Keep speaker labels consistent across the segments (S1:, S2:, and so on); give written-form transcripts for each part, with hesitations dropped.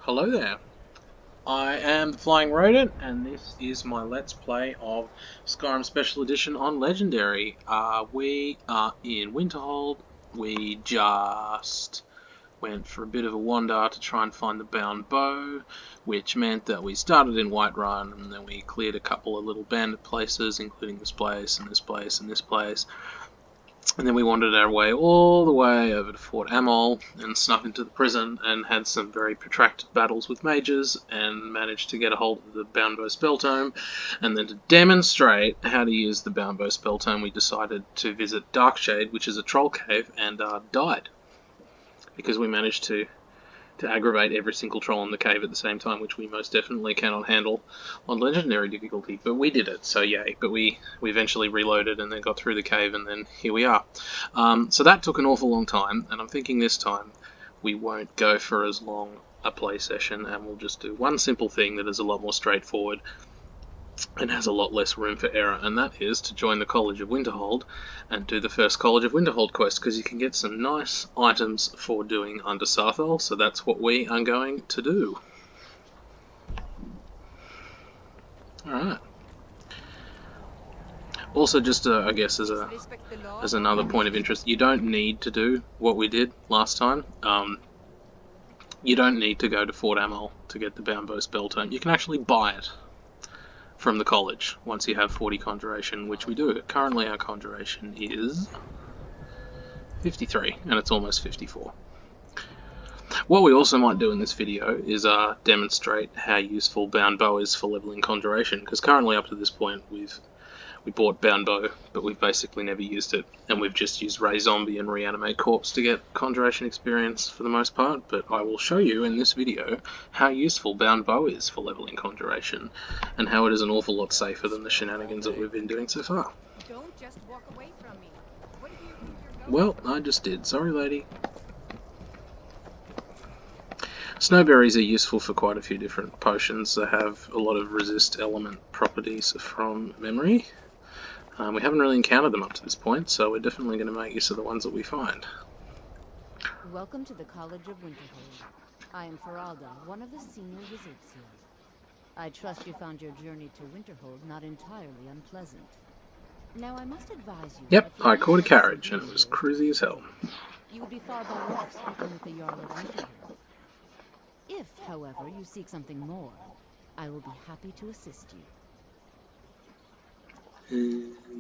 S1: Hello there. I am the Flying Rodent, and this is my Let's Play of Skyrim Special Edition on Legendary. We are in Winterhold. We just went for a bit of a wander to try and find the bound bow, which meant that we started in Whiterun, and then we cleared a couple of little bandit places, including this place, and this place, and this place. And then we wandered our way all the way over to Fort Amol and snuck into the prison and had some very protracted battles with mages and managed to get a hold of the Boundbow spell tome. And then to demonstrate how to use the Boundbow spell tome, we decided to visit Darkshade, which is a troll cave, and died. Because we managed to aggravate every single troll in the cave at the same time, which we most definitely cannot handle on legendary difficulty, but we did it, so yay. But we eventually reloaded and then got through the cave, and then here we are. So that took an awful long time, and I'm thinking this time we won't go for as long a play session, and we'll just do one simple thing that is a lot more straightforward and has a lot less room for error, and that is to join the College of Winterhold and do the first College of Winterhold quest, because you can get some nice items for doing under Saarthal, so that's what we are going to do. Alright. Also, just I guess as another point of interest, you don't need to do what we did last time. You don't need to go to Fort Amol to get the Boundbow spell tome. You can actually buy it from the college once you have 40 Conjuration, which we do. Currently our Conjuration is 53, and it's almost 54. What we also might do in this video is demonstrate how useful Bound Bow is for leveling Conjuration, because currently up to this point we bought Bound Bow, but we've basically never used it, and we've just used Ray Zombie and Reanimate Corpse to get Conjuration experience for the most part, but I will show you in this video how useful Bound Bow is for leveling Conjuration, and how it is an awful lot safer than the shenanigans that we've been doing so far.
S2: Don't just walk away from me. What do you think you're
S1: Well,
S2: going
S1: I just did. Sorry, lady. Snowberries are useful for quite a few different potions. They have a lot of resist element properties from memory. We haven't really encountered them up to this point, so we're definitely going to make use of the ones that we find.
S2: Welcome to the College of Winterhold. I am Faralda, one of the senior wizards here. I trust you found your journey to Winterhold not entirely unpleasant. Now I must advise you.
S1: Yep, I caught a carriage, and it was cruisy as hell.
S2: You would be far better off speaking with the Jarl of Winterhold. If, however, you seek something more, I will be happy to assist you.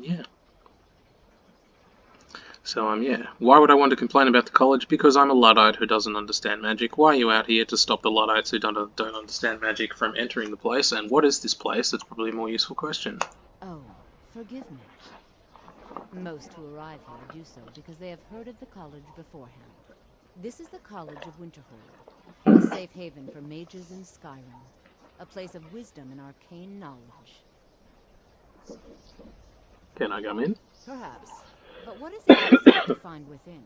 S1: Yeah. So, yeah. Why would I want to complain about the college? Because I'm a Luddite who doesn't understand magic. Why are you out here to stop the Luddites who don't understand magic from entering the place? And what is this place? That's probably a more useful question.
S2: Oh, forgive me. Most who arrive here do so because they have heard of the college beforehand. This is the College of Winterhold, a safe haven for mages in Skyrim, a place of wisdom and arcane knowledge.
S1: Can I come in?
S2: Perhaps. But what is it you expect to find within?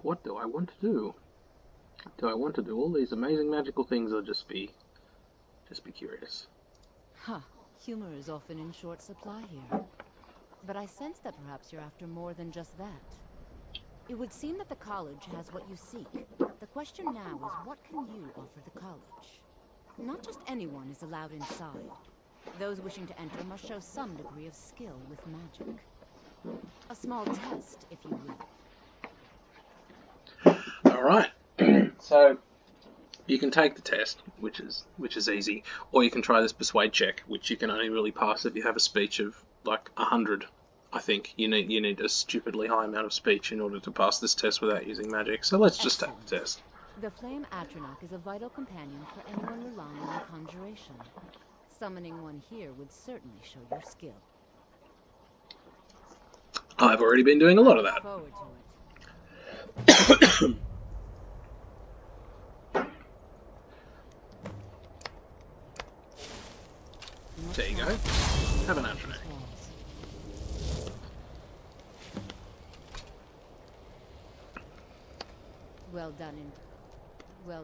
S1: What do I want to do? Do I want to do all these amazing magical things, or just be curious?
S2: Huh. Humor is often in short supply here. But I sense that perhaps you're after more than just that. It would seem that the college has what you seek. The question now is, what can you offer the college? Not just anyone is allowed inside. Those wishing to enter must show some degree of skill with magic. A small test, if you will.
S1: Alright. So, you can take the test, which is easy, or you can try this persuade check, which you can only really pass if you have a speech of like 100. I think you need a stupidly high amount of speech in order to pass this test without using magic. So let's just take the test.
S2: The Flame Atronach is a vital companion for anyone relying on Conjuration. Summoning one here would certainly show your skill.
S1: I've already been doing a lot of that.
S2: Forward to it.
S1: There you go. Have an Atronach.
S2: Well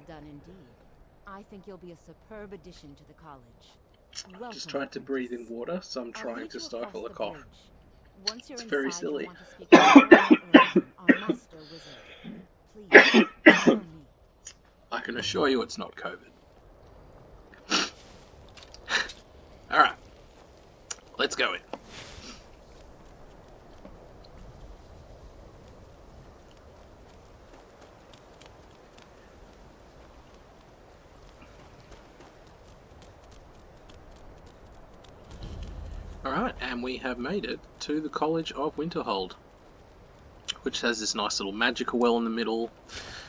S2: done indeed. I think you'll be a superb addition to the college. Welcome,
S1: Just tried to breathe in water, so I'm trying to stifle a cough.
S2: Once you're
S1: It's very
S2: inside,
S1: silly.
S2: you'll want to speak to our master wizard. Please,
S1: assure you it's not COVID. Alright, let's go in. Alright, and we have made it to the College of Winterhold, which has this nice little magical well in the middle.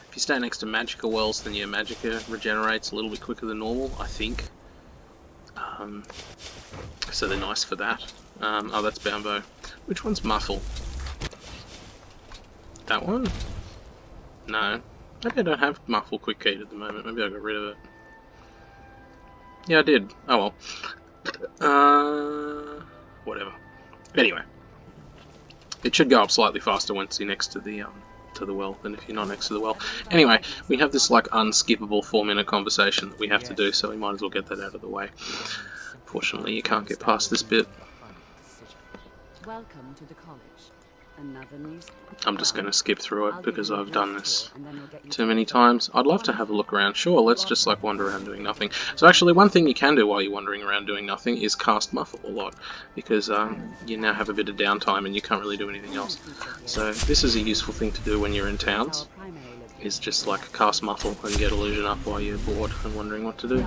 S1: If you stay next to magical wells, then your magicka regenerates a little bit quicker than normal, I think. So they're nice for that. Oh, that's Bambo. Which one's Muffle? That one? No. Maybe I don't have Muffle Quick Keyed at the moment. Maybe I got rid of it. Yeah, I did. Oh well. Whatever. Anyway, it should go up slightly faster once you're next to the well than if you're not next to the well. Anyway, we have this like unskippable 4-minute conversation that we have to do, so we might as well get that out of the way. Fortunately, you can't get past this bit.
S2: Welcome to the college. Another news.
S1: I'm just going to skip through it because I've done this too many times. I'd love to have a look around. Sure, let's just like wander around doing nothing. So actually one thing you can do while you're wandering around doing nothing is cast Muffle a lot, because you now have a bit of downtime and you can't really do anything else. So this is a useful thing to do when you're in towns, is just like cast Muffle and get illusion up while you're bored and wondering what to do.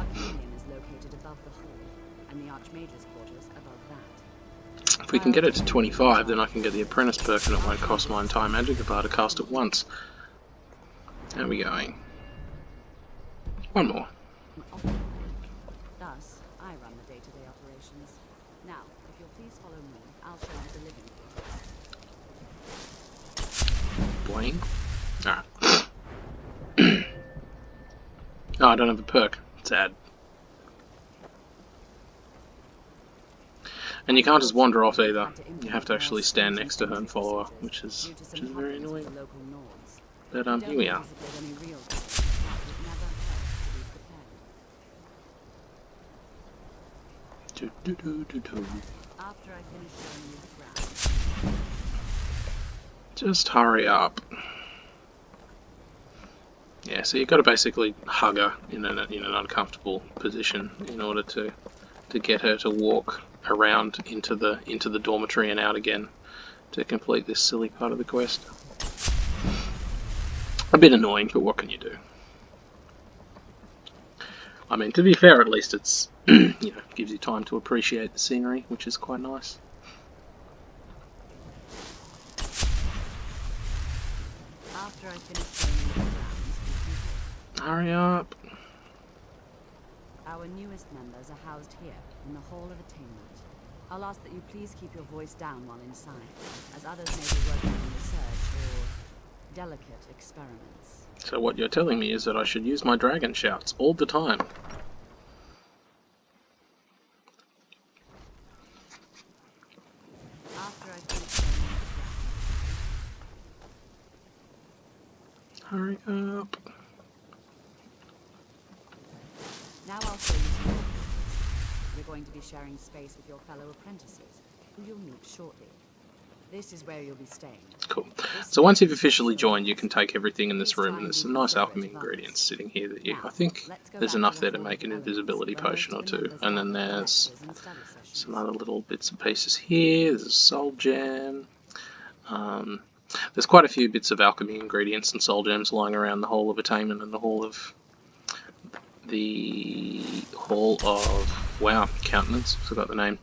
S1: If we can get it to 25, then I can get the apprentice perk and it won't cost my entire magic bar to cast it once. How are we going? One more.
S2: Thus, I run the day-to-day operations. Now, if you'll please follow me, I'll show you the living quarters.
S1: Boing. Alright. Oh, I don't have a perk. Sad. And you can't just wander off either. You have to actually stand next to her and follow her, which is very annoying. But here we are. Just hurry up. Yeah, so you've got to basically hug her in an uncomfortable position in order to get her to walk around into the dormitory and out again to complete this silly part of the quest. A bit annoying, but what can you do? I mean, to be fair, at least it's gives you time to appreciate the scenery, which is quite nice.
S2: After I finish training the grounds,
S1: Hurry up.
S2: our newest members are housed here, in the Hall of Attainment. I'll ask that you please keep your voice down while inside, as others may be working on research or delicate experiments.
S1: So what you're telling me is that I should use my dragon shouts all the time.
S2: After I finish training the
S1: Hurry up.
S2: Now I'll show you to your quarters. You're going to be sharing space with your fellow apprentices, who you'll meet shortly. This is where you'll be staying.
S1: Cool. So once you've officially joined, you can take everything in this room, and there's some nice alchemy ingredients sitting here that I think there's enough there to make an invisibility potion or two. And then there's some other little bits and pieces here. There's a soul gem. There's quite a few bits of alchemy ingredients and soul gems lying around the Hall of Attainment and the Hall of Countenance, forgot the name.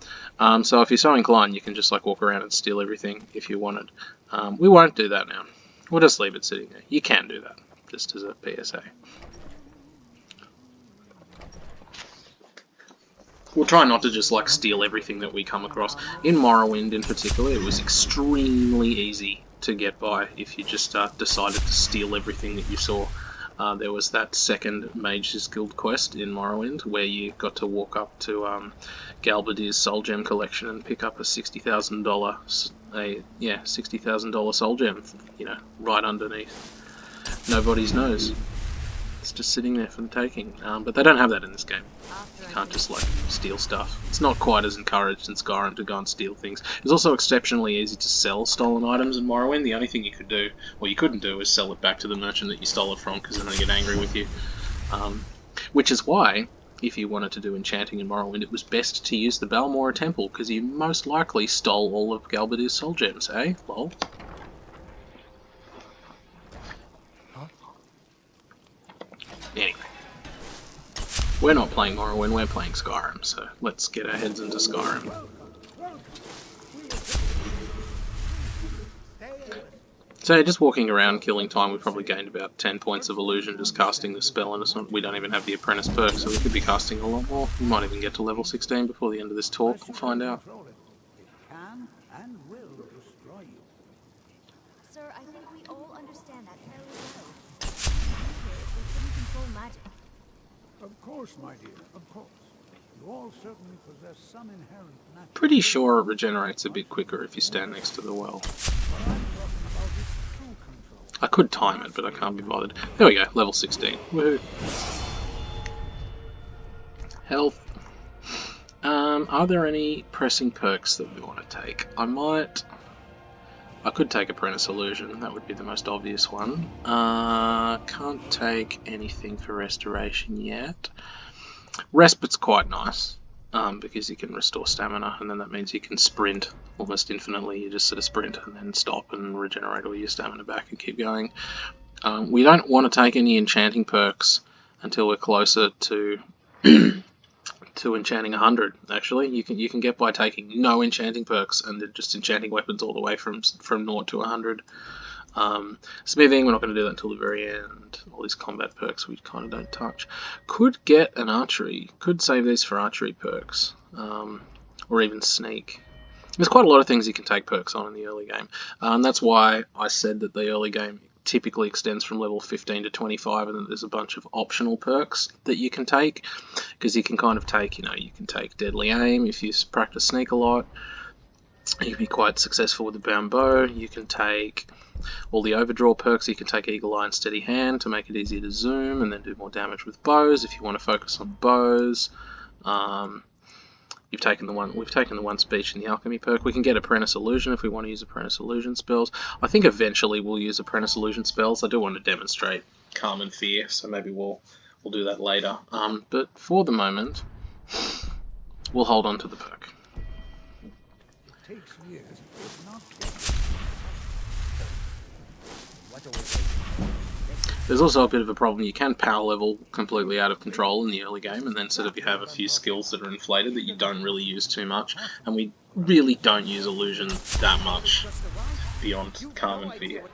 S1: So if you're so inclined, you can just like walk around and steal everything if you wanted. We won't do that now. We'll just leave it sitting there. You can do that, just as a PSA. We'll try not to just like steal everything that we come across. In Morrowind in particular, it was extremely easy to get by if you just decided to steal everything that you saw. There was that second Mage's Guild quest in Morrowind where you got to walk up to Galbadir's Soul Gem collection and pick up a $60,000 Soul Gem, right underneath nobody's nose. It's just sitting there for the taking. But they don't have that in this game. You can't just like steal stuff. It's not quite as encouraged in Skyrim to go and steal things. It's also exceptionally easy to sell stolen items in Morrowind. The only thing you could do, or you couldn't do, is sell it back to the merchant that you stole it from, because then they get angry with you. Which is why, if you wanted to do enchanting in Morrowind, it was best to use the Balmora Temple, because you most likely stole all of Galbadur's soul gems, eh? Lol.
S3: Huh?
S1: Anyway. We're not playing Morrowind, we're playing Skyrim, so let's get our heads into Skyrim. So just walking around, killing time, we probably gained about 10 points of illusion just casting the spell, and it's not, we don't even have the apprentice perk, so we could be casting a lot more. We might even get to level 16 before the end of this talk, we'll find out.
S4: It can and will destroy you.
S5: Sir, I think we all understand that fairly well. We here if we couldn't control magic.
S4: Of course, my dear, of course. You all certainly possess some inherent natural...
S1: Pretty sure it regenerates a bit quicker if you stand next to the well. I could time it, but I can't be bothered. There we go, level 16. Woohoo! Health. Are there any pressing perks that we want to take? I could take Apprentice Illusion, that would be the most obvious one. Can't take anything for Restoration yet. Respite's quite nice, because you can restore stamina, and then that means you can sprint almost infinitely. You just sort of sprint and then stop and regenerate all your stamina back and keep going. We don't want to take any enchanting perks until we're closer to to enchanting 100. Actually, you can get by taking no enchanting perks and then just enchanting weapons all the way from 0 to 100. Smithing, we're not going to do that until the very end. All these combat perks we kind of don't touch. Could get an archery. Could save these for archery perks, or even sneak. There's quite a lot of things you can take perks on in the early game. That's why I said that the early game typically extends from level 15 to 25, and then there's a bunch of optional perks that you can take, because you can kind of take, you can take Deadly Aim if you practice sneak a lot. You can be quite successful with the bound bow. You can take all the overdraw perks. You can take Eagle Eye and Steady Hand to make it easier to zoom and then do more damage with bows if you want to focus on bows. We've taken the one speech in the alchemy perk. We can get Apprentice Illusion if we want to use Apprentice Illusion spells. I think eventually we'll use Apprentice Illusion spells. I do want to demonstrate Calm and Fear, so maybe we'll do that later. But for the moment, we'll hold on to the perk.
S4: It takes years, if not...
S3: What are we waiting?
S1: There's also a bit of a problem. You can power level completely out of control in the early game, and then sort of you have a few skills that are inflated that you don't really use too much, and we really don't use Illusion that much beyond Calm and Fear,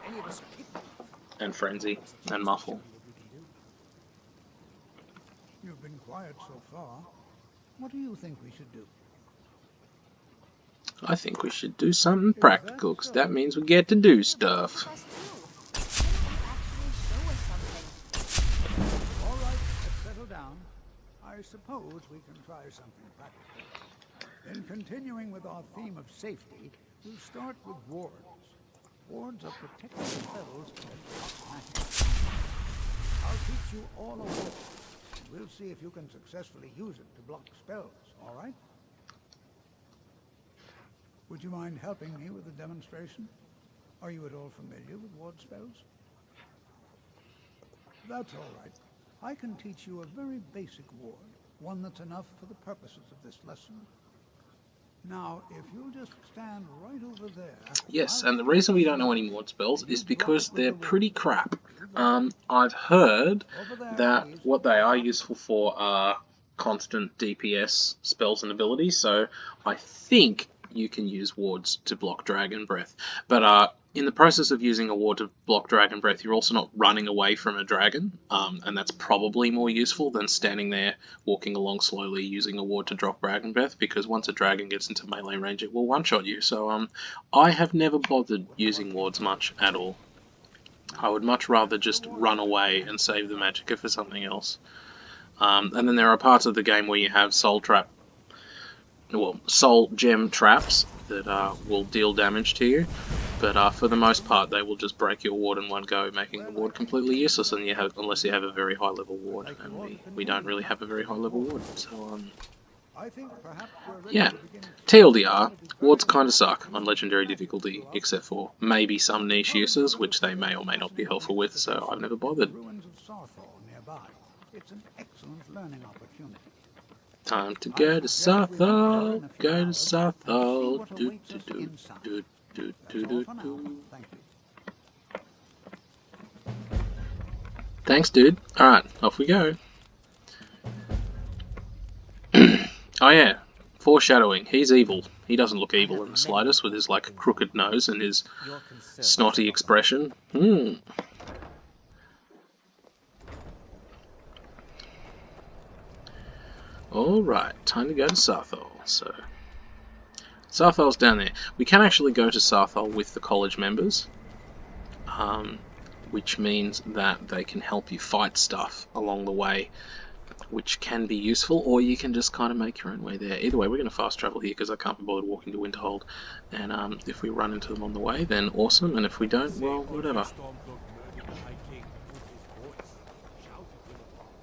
S1: and Frenzy, and Muffle.
S4: You've been quiet so far. What do you think we should do?
S1: I think we should do something practical, because that means we get to do stuff.
S4: All right, let's settle down. I suppose we can try something practical. In continuing with our theme of safety, we'll start with wards. Wards are protective spells that block magic. I'll teach you all a ward. We'll see if you can successfully use it to block spells, all right? Would you mind helping me with the demonstration? Are you at all familiar with ward spells? That's all right. I can teach you a very basic ward, one that's enough for the purposes of this lesson. Now, if you'll just stand right over there...
S1: Yes, and the reason we don't know any ward spells is because they're pretty crap. I've heard that what they are useful for are constant DPS spells and abilities, so I think you can use wards to block Dragon Breath. But in the process of using a ward to block Dragon Breath, you're also not running away from a dragon, and that's probably more useful than standing there, walking along slowly, using a ward to drop Dragon Breath, because once a dragon gets into melee range, it will one-shot you. So I have never bothered using wards much at all. I would much rather just run away and save the magicka for something else. And then there are parts of the game where you have soul gem traps that will deal damage to you, but for the most part they will just break your ward in one go, making the ward completely useless unless you have a very high level ward, and we don't really have a very high level ward, so yeah. TLDR, wards kinda suck on legendary difficulty, except for maybe some niche uses, which they may or may not be helpful with, so I've never bothered.
S4: Ruins of Saarthal nearby. It's an excellent learning opportunity.
S1: Time to
S4: I
S1: go to
S4: suggest we meet there
S1: Saarthal.
S4: in a few
S1: Go to
S4: hours and see
S1: Saarthal.
S4: what
S1: Do
S4: awaits
S1: do
S4: us
S1: do
S4: inside.
S1: do do
S4: That's
S1: do
S4: all
S1: do
S4: for now.
S1: do.
S4: Thank you.
S1: Thanks, dude. All right, off we go. Oh yeah, foreshadowing. He's evil. He doesn't look
S3: I
S1: evil
S3: have
S1: in the
S3: many
S1: slightest with his
S3: important
S1: like
S3: things on
S1: crooked
S3: my mind.
S1: nose and his
S3: Your concerns are
S1: snotty
S3: not mine.
S1: expression. Alright, time to go to Saarthal. So, Saarthal's down there. We can actually go to Saarthal with the college members, which means that they can help you fight stuff along the way, which can be useful, or you can just kind of make your own way there. Either way, we're going to fast travel here because I can't be bothered walking to Winterhold, and if we run into them on the way, then awesome, and if we don't, well, whatever.
S6: Stormcloak murdered the High King with his voice, shouted him apart.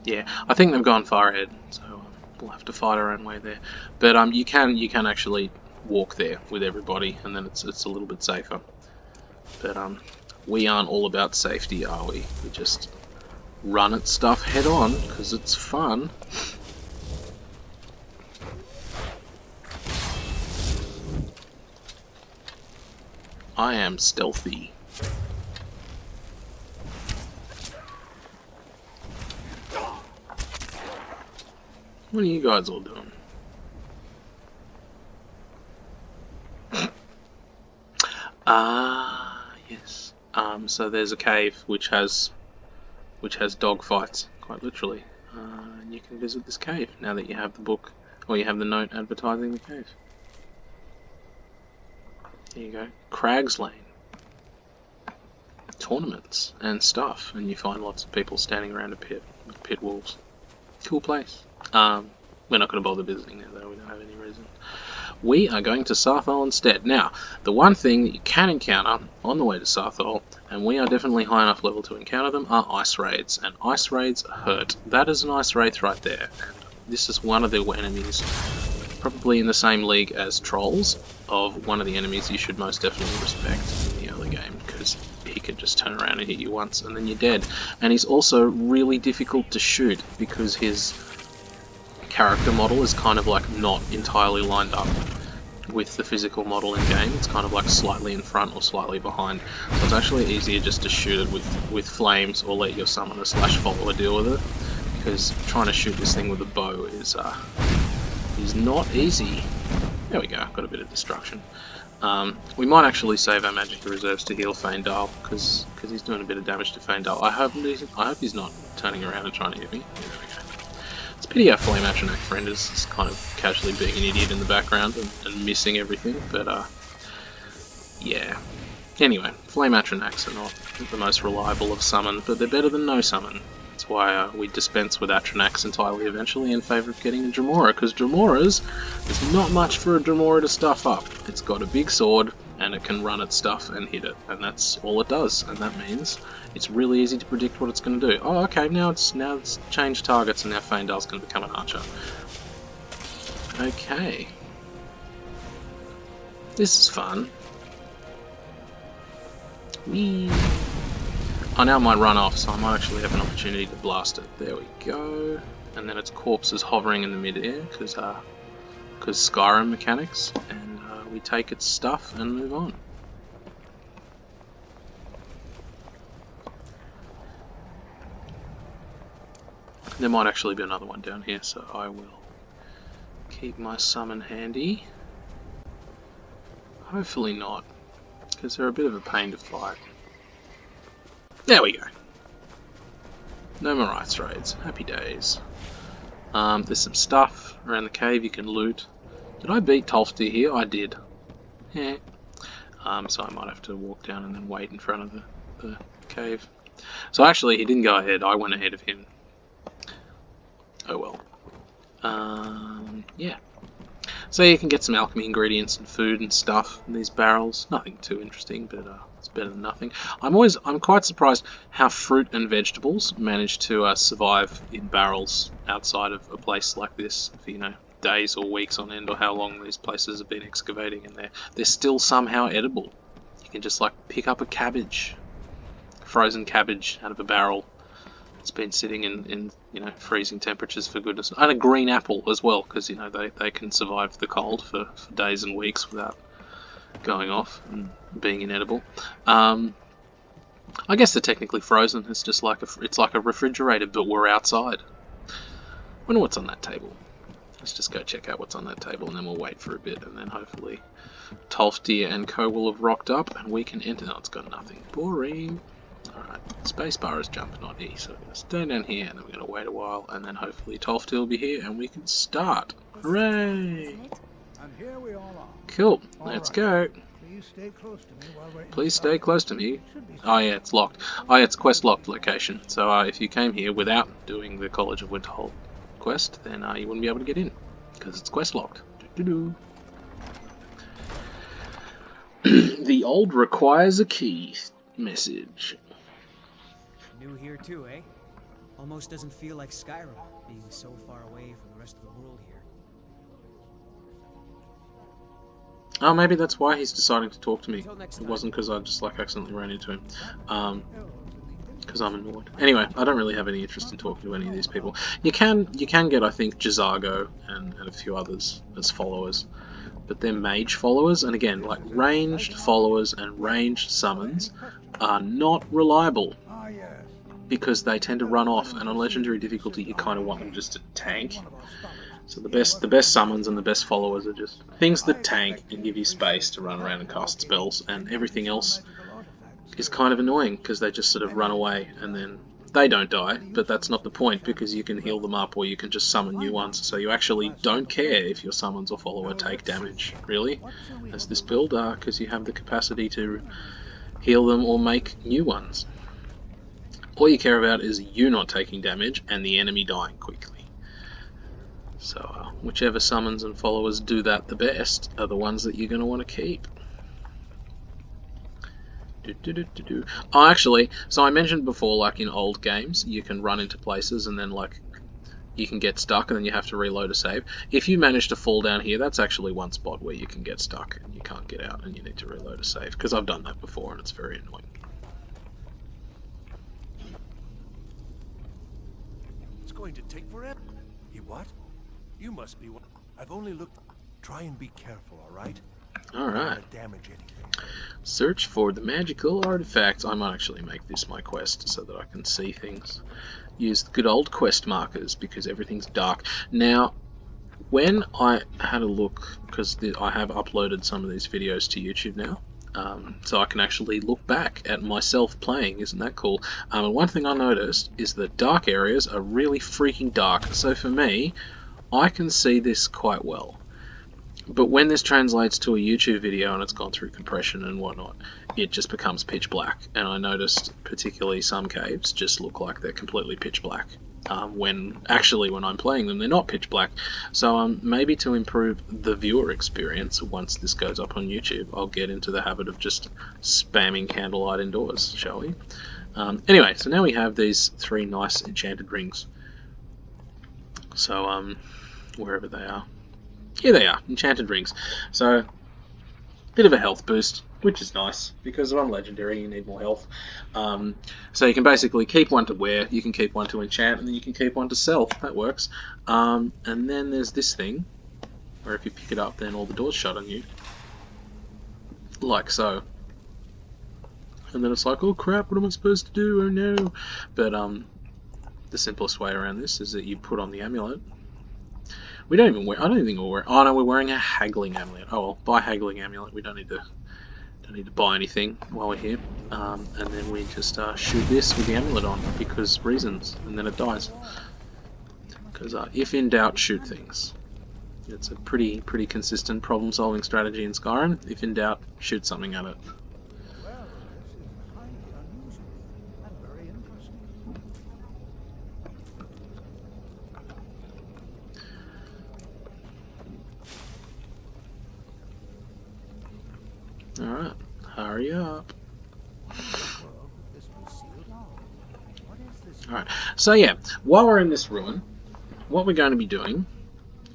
S1: Yeah, I think they've gone far ahead, so we'll have to fight our own way there. But you can actually walk there with everybody, and then it's a little bit safer. But we aren't all about safety, are we? We just run at stuff head on because it's fun. I am stealthy. What are you guys all doing? Yes. So there's a cave which has dog fights, quite literally. And you can visit this cave now that you have the book, or you have the note advertising the cave. There you go. Crags Lane. Tournaments and stuff, and you find lots of people standing around a pit with pit wolves. Cool place. We're not going to bother visiting there though, we don't have any reason. We are going to Sarthaal instead. Now, the one thing that you can encounter on the way to Sarthaal, and we are definitely high enough level to encounter them, are ice raids, and ice raids hurt. That is an ice wraith right there, and this is one of the enemies, probably in the same league as trolls, of one of the enemies you should most definitely respect in the early game, because he could just turn around and hit you once and then you're dead. And he's also really difficult to shoot because his character model is kind of like not entirely lined up with the physical model in game. It's kind of like slightly in front or slightly behind, so it's actually easier just to shoot it with flames or let your summoner slash follower deal with it, because trying to shoot this thing with a bow is not easy. There we go, got a bit of destruction. We might actually save our magic reserves to heal Faendal, because he's doing a bit of damage to Faendal. I hope he's not turning around and trying to hit me. There we go. It's a pity our Flame Atronach friend is kind of casually being an idiot in the background and missing everything, but yeah. Anyway, Flame Atronachs are not the most reliable of summon, but they're better than no summon. That's why we dispense with Atronachs entirely eventually in favour of getting a Dremora, because Dremoras, there's not much for a Dremora to stuff up. It's got a big sword, and it can run at stuff and hit it, and that's all it does, and that means it's really easy to predict what it's going to do. Oh, okay, now it's changed targets, and now Faendal's going to become an archer. Okay. This is fun. Whee! I now might run off, so I might actually have an opportunity to blast it. There we go. And then its corpse is hovering in the mid-air, because Skyrim mechanics, and we take its stuff and move on. There might actually be another one down here, so I will keep my summon handy. Hopefully not, because they're a bit of a pain to fight. There we go. No more ice raids. Happy days. There's some stuff around the cave you can loot. Did I beat Tolfty here? I did. Yeah. So I might have to walk down and then wait in front of the cave. So actually, he didn't go ahead. I went ahead of him. Oh well. Yeah. So you can get some alchemy ingredients and food and stuff in these barrels. Nothing too interesting, but it's better than nothing. I'm quite surprised how fruit and vegetables manage to survive in barrels outside of a place like this for, days or weeks on end, or how long these places have been excavating, and they're still somehow edible. You can just like pick up a cabbage, frozen cabbage out of a barrel. It's been sitting in freezing temperatures for goodness, and a green apple as well, because they can survive the cold for days and weeks without going off and being inedible. I guess they're technically frozen. It's just like it's like a refrigerator, but we're outside. Wonder what's on that table. Let's just go check out what's on that table, and then we'll wait for a bit, and then hopefully Tolfdir and Co will have rocked up, and we can enter. No, it's got nothing. Boring. Alright, spacebar is jump, not E, so we're going to stay down here, and then we're going to wait a while, and then hopefully Tolfdir will be here, and we can start. Hooray!
S4: And here we all are.
S1: Cool,
S4: All
S1: let's
S4: right.
S1: go.
S4: Please stay close to me while we're
S1: Please
S4: inside.
S1: stay close to me.
S4: It should be
S1: Oh yeah, it's locked. Oh yeah, it's quest locked location. So if you came here without doing the College of Winterhold quest, then you wouldn't be able to get in, because it's quest locked. Doo-doo-doo. The old requires a key message.
S3: New here too, eh? Almost doesn't feel like Skyrim, being so far away from the rest of the world here.
S1: Oh, maybe that's why he's deciding to talk to me.
S3: Until next
S1: It
S3: time.
S1: wasn't because I just like accidentally ran into him. Because I'm annoyed. Anyway, I don't really have any interest in talking to any of these people. You can get, I think, Jazago and a few others as followers, but they're mage followers, and again, like ranged followers and ranged summons are not reliable
S4: Ah, yes.
S1: because they tend to run off, and on legendary difficulty you kind of want them just to tank.
S4: One of our scholars.
S1: So the best summons and the best followers are just things that tank and give you space to run around and cast spells, and everything else is kind of annoying because they just sort of run away, and then they don't die, but that's not the point, because you can heal them up or you can just summon new ones, so you actually don't care if your summons or follower take damage, really, as this build, because you have the capacity to heal them or make new ones. All you care about is you not taking damage and the enemy dying quickly. So whichever summons and followers do that the best are the ones that you're going to want to keep. Oh, actually, so I mentioned before, like in old games, you can run into places and then like you can get stuck and then you have to reload a save. If you manage to fall down here, that's actually one spot where you can get stuck and you can't get out and you need to reload a save, because I've done that before and it's very annoying.
S6: It's going to take forever. You what? You must be one. I've only looked. Try and be careful, all right?
S1: All right.
S6: Don't damage anything.
S1: Search for the magical artifacts. I might actually make this my quest so that I can see things. Use the good old quest markers because everything's dark. Now, when I had a look, because I have uploaded some of these videos to YouTube now, so I can actually look back at myself playing. Isn't that cool? And one thing I noticed is that dark areas are really freaking dark. So for me, I can see this quite well. But when this translates to a YouTube video and it's gone through compression and whatnot, it just becomes pitch black. And I noticed particularly some caves just look like they're completely pitch black. When actually when I'm playing them, they're not pitch black. So maybe to improve the viewer experience, once this goes up on YouTube, I'll get into the habit of just spamming candlelight indoors, shall we? Anyway, so now we have these 3 nice enchanted rings. So, wherever they are. Here they are, enchanted rings. So, bit of a health boost, which is nice, because on legendary you need more health. So you can basically keep one to wear, you can keep one to enchant, and then you can keep one to sell. That works. And then there's this thing, where if you pick it up, then all the doors shut on you. Like so. And then it's like, oh crap, what am I supposed to do? Oh no. But the simplest way around this is that you put on the amulet. We don't even wear. I don't think we're wearing. Oh no, we're wearing a haggling amulet. Oh well, buy haggling amulet. We don't need to buy anything while we're here. And then we just shoot this with the amulet on because reasons, and then it dies. Because if in doubt, shoot things. It's a pretty consistent problem-solving strategy in Skyrim. If in doubt, shoot something at it.
S4: Well, this is highly unusual and very interesting.
S1: Alright, hurry up. Alright, so yeah, while we're in this ruin, what we're going to be doing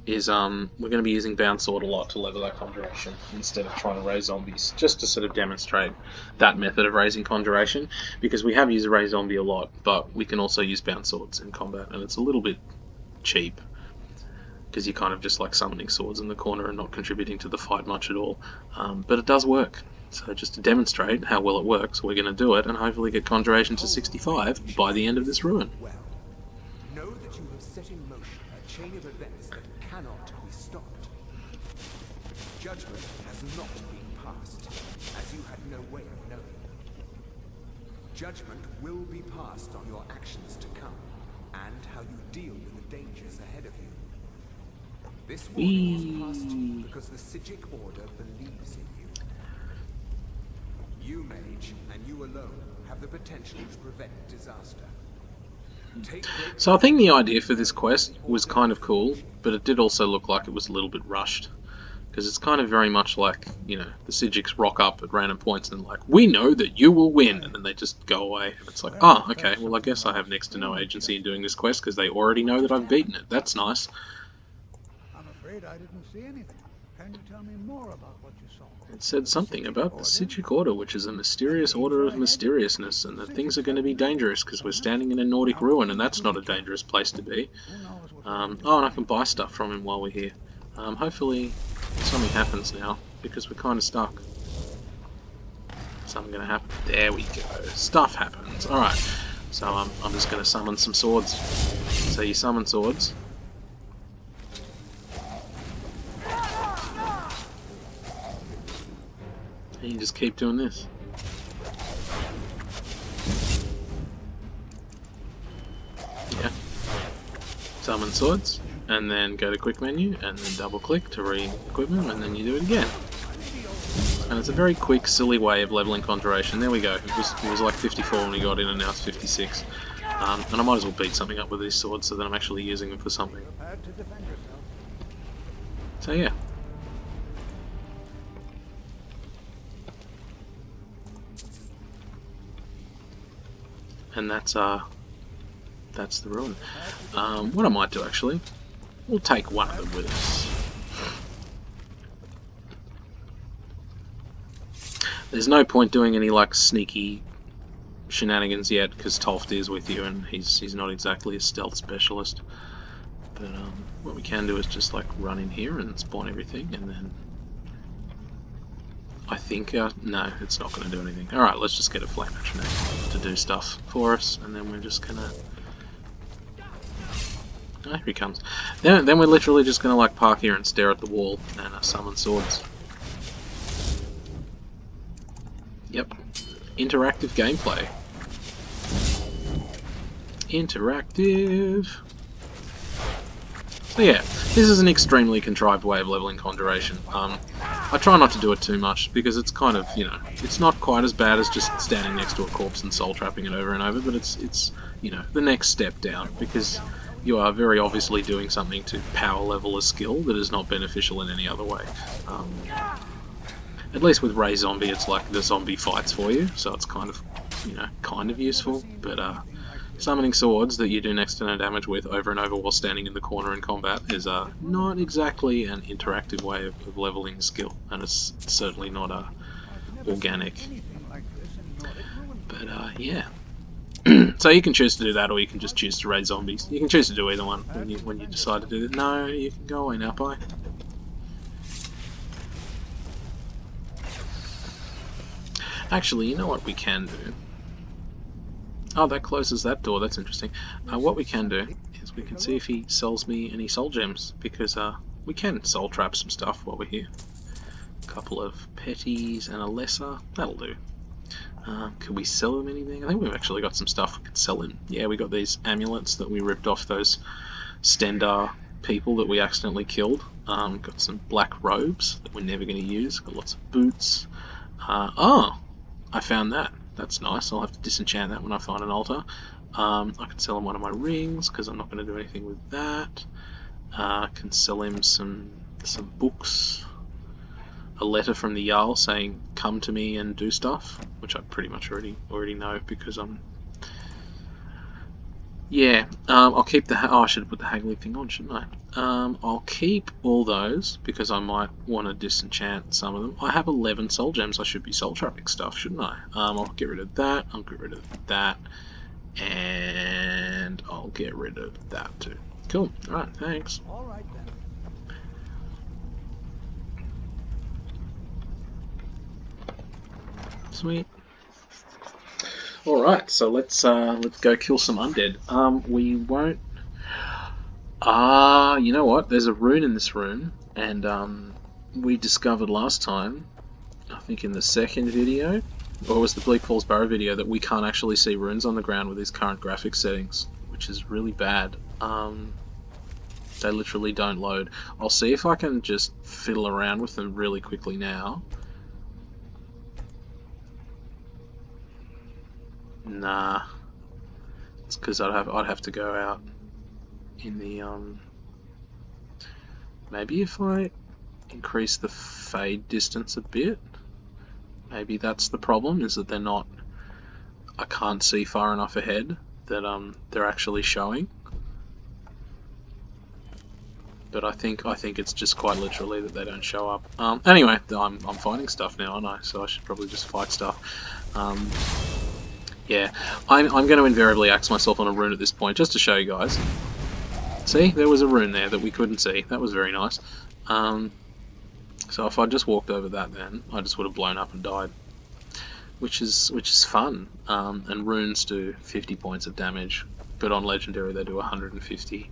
S1: is we're going to be using Bound Sword a lot to level our Conjuration instead of trying to raise zombies, just to sort of demonstrate that method of raising Conjuration, because we have used Raise Zombie a lot, but we can also use Bound Swords in combat, and it's a little bit cheap, because you're kind of just like summoning swords in the corner and not contributing to the fight much at all, but it does work. So just to demonstrate how well it works, we're going to do it and hopefully get Conjuration to 65 by the end of this ruin.
S6: Well, know that you have set in motion a chain of events that cannot be stopped. Judgment has not been passed, as you had no way of knowing. Judgment will be passed on your actions to come, and how you deal with the dangers ahead of you. This warning is passed because the Psijic Order believes in you. You, Mage, and you alone have the potential to prevent disaster.
S1: So I think the idea for this quest was kind of cool, but it did also look like it was a little bit rushed. Because it's kind of very much like, you know, the Psijics rock up at random points and like, we know that you will win, and then they just go away. And it's like, oh, okay, well I guess I have next to no agency in doing this quest because they already know that I've beaten it. That's nice.
S4: I'm afraid I didn't see anything. Can you tell me more about what you saw?
S1: It said something about the Psijic Order, which is a mysterious order of mysteriousness, and that things are going to be dangerous because we're standing in a Nordic ruin, and that's not a dangerous place to be. Oh, and I can buy stuff from him while we're here. Hopefully something happens now, because we're kind of stuck. Something going to happen. There we go. Stuff happens. Alright, so I'm just going to summon some swords. So you summon swords. And you just keep doing this. Yeah. Summon swords, and then go to quick menu, and then double click to re-equip them, and then you do it again. And it's a very quick, silly way of leveling Conjuration. There we go. It was like 54 when we got in, and now it's 56. And I might as well beat something up with these swords so that I'm actually using them for something. So yeah. And that's the ruin. What I might do actually, we'll take one of them with us. There's no point doing any like sneaky shenanigans yet because Toft is with you and he's not exactly a stealth specialist. But what we can do is just like run in here and spawn everything, and then I think, no, it's not going to do anything. Alright, let's just get a flame atronach to do stuff for us, and then we're just going to... Oh, here he comes. Then we're literally just going to like park here and stare at the wall and summon swords. Yep. Interactive gameplay. Interactive. So yeah, this is an extremely contrived way of leveling Conjuration. I try not to do it too much because it's kind of, you know, it's not quite as bad as just standing next to a corpse and soul trapping it over and over, but it's you know, the next step down because you are very obviously doing something to power level a skill that is not beneficial in any other way. At least with Ray Zombie, it's like the zombie fights for you, so it's kind of, you know, kind of useful, but summoning swords that you do next to no damage with over and over while standing in the corner in combat is not exactly an interactive way of leveling skill, and it's certainly not organic. But yeah. So you can choose to do that, or you can just choose to raid zombies. You can choose to do either one when you decide to do that. No, you can go away now, bye. Actually, you know what we can do? Oh, that closes that door, that's interesting. What we can do is we can see if he sells me any soul gems, because we can soul trap some stuff while we're here. A couple of petties and a lesser, that'll do. Can we sell him anything? I think we've actually got some stuff we could sell him. Yeah, we got these amulets that we ripped off those Stendar people that we accidentally killed. Got some black robes that we're never going to use. Got lots of boots. Oh, I found that. That's nice. I'll have to disenchant that when I find an altar. I can sell him one of my rings because I'm not going to do anything with that. I can sell him some books. a letter from the Jarl saying, "Come to me and do stuff," which I pretty much already know because I'm. Yeah, I'll keep the. I should have put the haggling thing on, shouldn't I? I'll keep all those because I might want to disenchant some of them. I have 11 soul gems. I should be soul trapping stuff, shouldn't I? I'll get rid of that. I'll get rid of that, and I'll get rid of that too. Cool. All right. Thanks.
S4: All right then.
S1: Sweet. All right. So let's go kill some undead. We won't. You know what? There's a rune in this room, and we discovered last time, I think in the second video, or it was the Bleak Falls Barrow video, that we can't actually see runes on the ground with these current graphics settings, which is really bad. They literally don't load. I'll see if I can just fiddle around with them really quickly now. Nah, it's because I'd have to go out in the maybe if I increase the fade distance a bit. Maybe that's the problem, is that they're not. I can't see far enough ahead that they're actually showing. But I think it's just quite literally that they don't show up. Anyway, I'm fighting stuff now, aren't I? So I should probably just fight stuff. Yeah, I'm going to invariably axe myself on a rune at this point, just to show you guys. See, there was a rune there that we couldn't see. That was very nice. So if I just walked over that, then I just would have blown up and died, which is fun. And runes do 50 points of damage, but on legendary they do 150,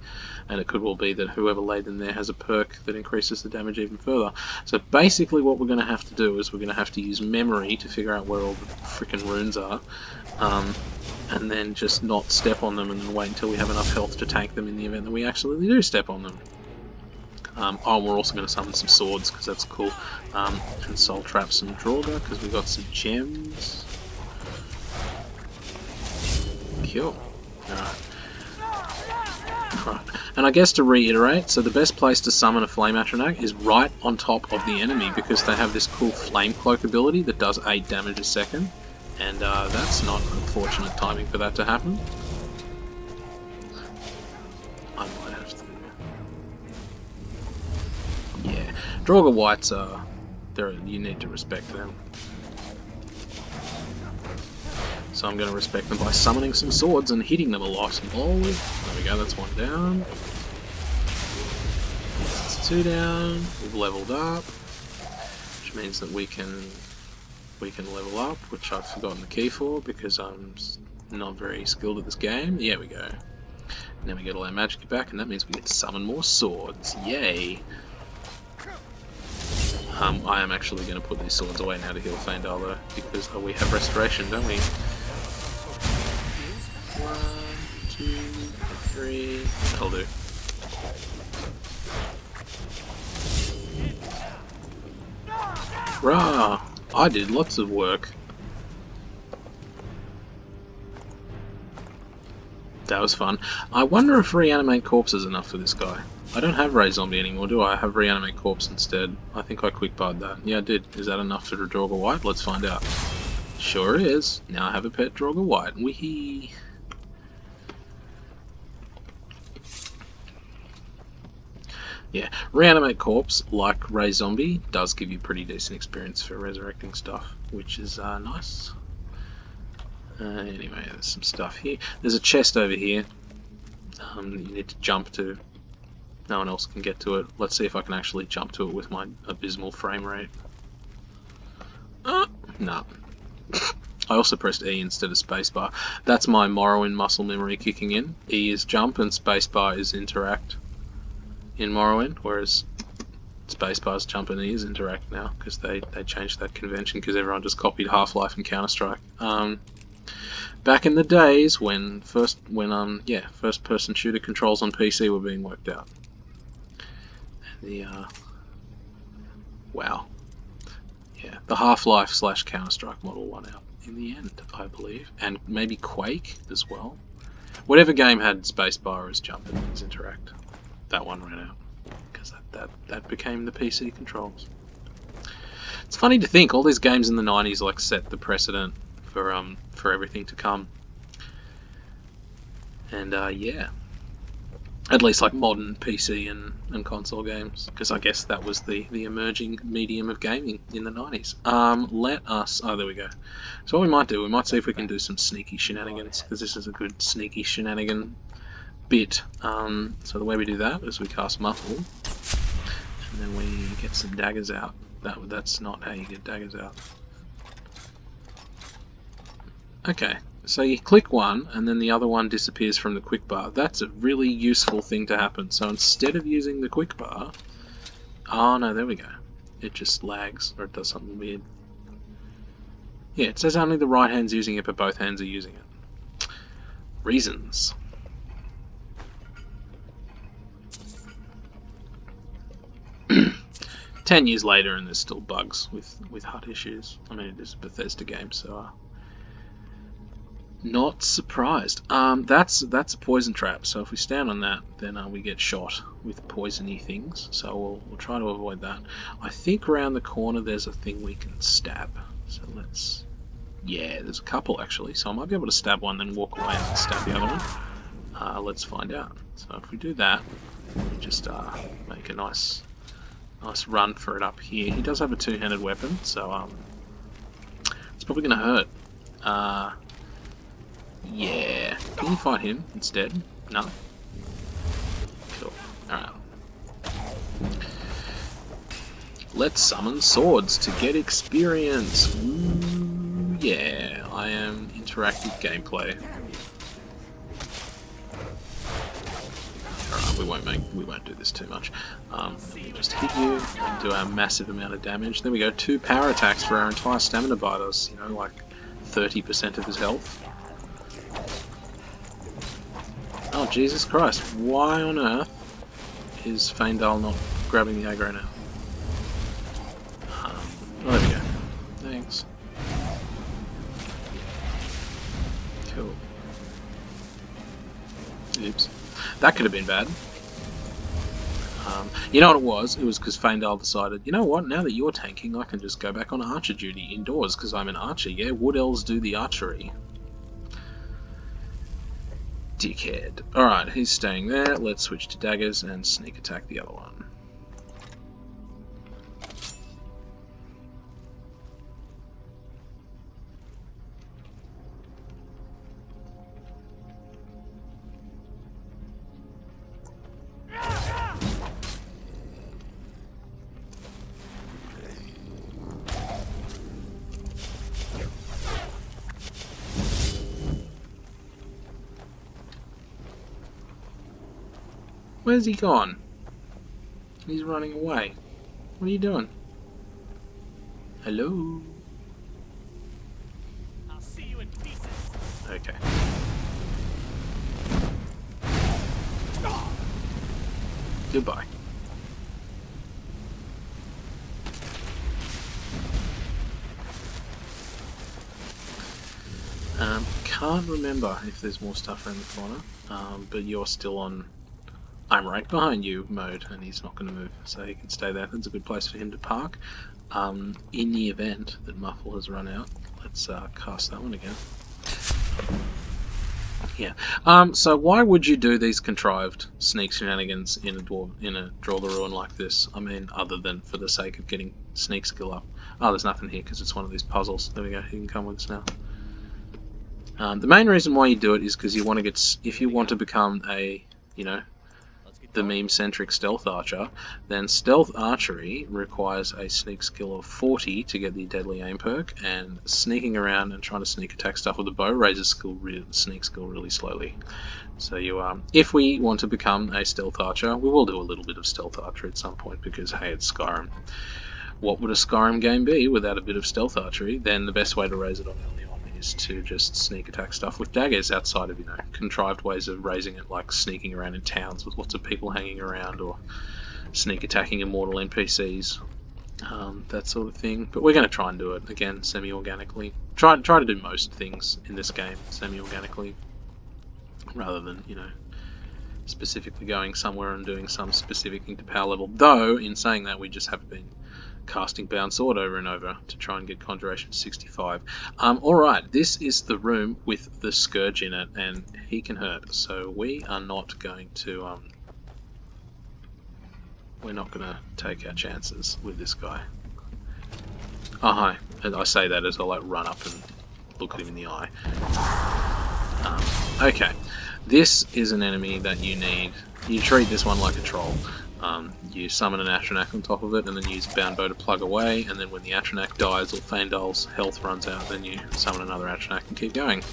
S1: and it could well be that whoever laid them there has a perk that increases the damage even further. So basically, what we're going to have to do is we're going to have to use memory to figure out where all the frickin' runes are, and then just not step on them and then wait until we have enough health to tank them in the event that we actually do step on them. We're also going to summon some swords because that's cool, and soul trap some Draugr because we've got some gems. Cool. Alright. And I guess to reiterate, so the best place to summon a Flame Atronach is right on top of the enemy because they have this cool Flame Cloak ability that does 8 damage a second, and that's not unfortunate timing for that to happen. I might have to... Yeah, Draugr Whites are... you need to respect them. So I'm going to respect them by summoning some swords and hitting them a lot. Oh, there we go, that's one down. That's 2 down. We've leveled up, which means that we can level up, which I've forgotten the key for because I'm not very skilled at this game. Yeah, we go. And then we get all our magic back, and that means we get to summon more swords. Yay! I am actually going to put these swords away now to heal Saarthal though, because we have restoration, don't we? 1, 2, 3. That'll do. Rah! I did lots of work. That was fun. I wonder if reanimate corpse is enough for this guy. I don't have Ray Zombie anymore, do I? I have reanimate corpse instead. I think I quick barred that. Yeah, I did. Is that enough for Draugr White? Let's find out. Sure is. Now I have a pet Draugr White. Wee. Yeah, reanimate corpse, like Ray Zombie, does give you pretty decent experience for resurrecting stuff, which is nice. Anyway, there's some stuff here. There's a chest over here that you need to jump to. No one else can get to it. Let's see if I can actually jump to it with my abysmal frame rate. No. I also pressed E instead of spacebar. That's my Morrowind muscle memory kicking in. E is jump and spacebar is interact in Morrowind, whereas spacebar's jump and E is interact now because they changed that convention because everyone just copied Half-Life and Counter-Strike. Back in the days when first person shooter controls on PC were being worked out. Wow. Yeah, the Half-Life / Counter-Strike model won out in the end, I believe. And maybe Quake as well. Whatever game had spacebar as jump and as interact, that one ran out. Because that became the PC controls. It's funny to think all these games in the 90s like set the precedent for everything to come. And yeah, at least like modern PC and console games, because I guess that was the emerging medium of gaming in the 90s. Let us... Oh, there we go. So what we might do, we might see if we can do some sneaky shenanigans, because this is a good sneaky shenanigan bit. So the way we do that is we cast Muffle, and then we get some daggers out. That's not how you get daggers out. Okay, so you click one, and then the other one disappears from the quick bar. That's a really useful thing to happen. So instead of using the quick bar... Oh no, there we go. It just lags, or it does something weird. Yeah, it says only the right hand's using it, but both hands are using it. Reasons. 10 years later and there's still bugs with HUD issues. I mean, it is a Bethesda game, so not surprised. That's a poison trap, so if we stand on that, then we get shot with poisony things, so we'll try to avoid that. I think around the corner there's a thing we can stab, so let's... Yeah, there's a couple actually, so I might be able to stab one, then walk away and stab the other one. Let's find out. So if we do that, just make a nice run for it up here. He does have a two-handed weapon, so it's probably going to hurt. Yeah. Can you fight him instead? No? Cool. Alright. Let's summon swords to get experience. Ooh, yeah, I am interactive gameplay. Alright, we won't do this too much. Let me just hit you and do a massive amount of damage. There we go, 2 power attacks for our entire stamina bar does, you know, like 30% of his health. Oh, Jesus Christ. Why on earth is Saarthal not grabbing the aggro now? Oh, there we go. Thanks. Cool. Oops. That could have been bad. You know what it was? It was because Saarthal decided, you know what, now that you're tanking, I can just go back on archer duty indoors because I'm an archer, yeah? Wood elves do the archery. Dickhead. Alright, he's staying there. Let's switch to daggers and sneak attack the other one. Where's he gone? He's running away. What are you doing? Hello?
S7: I'll see you in pieces.
S1: Okay. Goodbye. Can't remember if there's more stuff around the corner, but you're still on I'm right behind you mode, and he's not going to move, so he can stay there. That's a good place for him to park. In the event that Muffle has run out, let's cast that one again. Yeah. So why would you do these contrived sneak shenanigans in a Draw the Ruin like this? I mean, other than for the sake of getting sneak skill up. Oh, there's nothing here because it's one of these puzzles. There we go. He can come with us now. The main reason why you do it is because you want to get, if you want to become a, you know, the meme-centric stealth archer, then stealth archery requires a sneak skill of 40 to get the deadly aim perk, and sneaking around and trying to sneak attack stuff with a bow raises sneak skill really slowly. So you, if we want to become a stealth archer, we will do a little bit of stealth archery at some point because hey, it's Skyrim. What would a Skyrim game be without a bit of stealth archery? Then the best way to raise it on early on is to just sneak attack stuff with daggers outside of, you know, contrived ways of raising it, like sneaking around in towns with lots of people hanging around, or sneak attacking immortal NPCs, that sort of thing. But we're going to try and do it again semi-organically. Try to do most things in this game semi-organically, rather than, you know, specifically going somewhere and doing some specific thing to power level. Though in saying that, we just have been casting Bound Sword over and over to try and get Conjuration 65. Alright, this is the room with the Scourge in it, and he can hurt, so we are not going to, we're not going to take our chances with this guy. Oh, hi. And I say that as I like run up and look at him in the eye. Okay, this is an enemy that you need. You treat this one like a troll. You summon an Atronach on top of it, and then use Bound Bow to plug away, and then when the Atronach dies or Feindal's health runs out, then you summon another Atronach and keep going.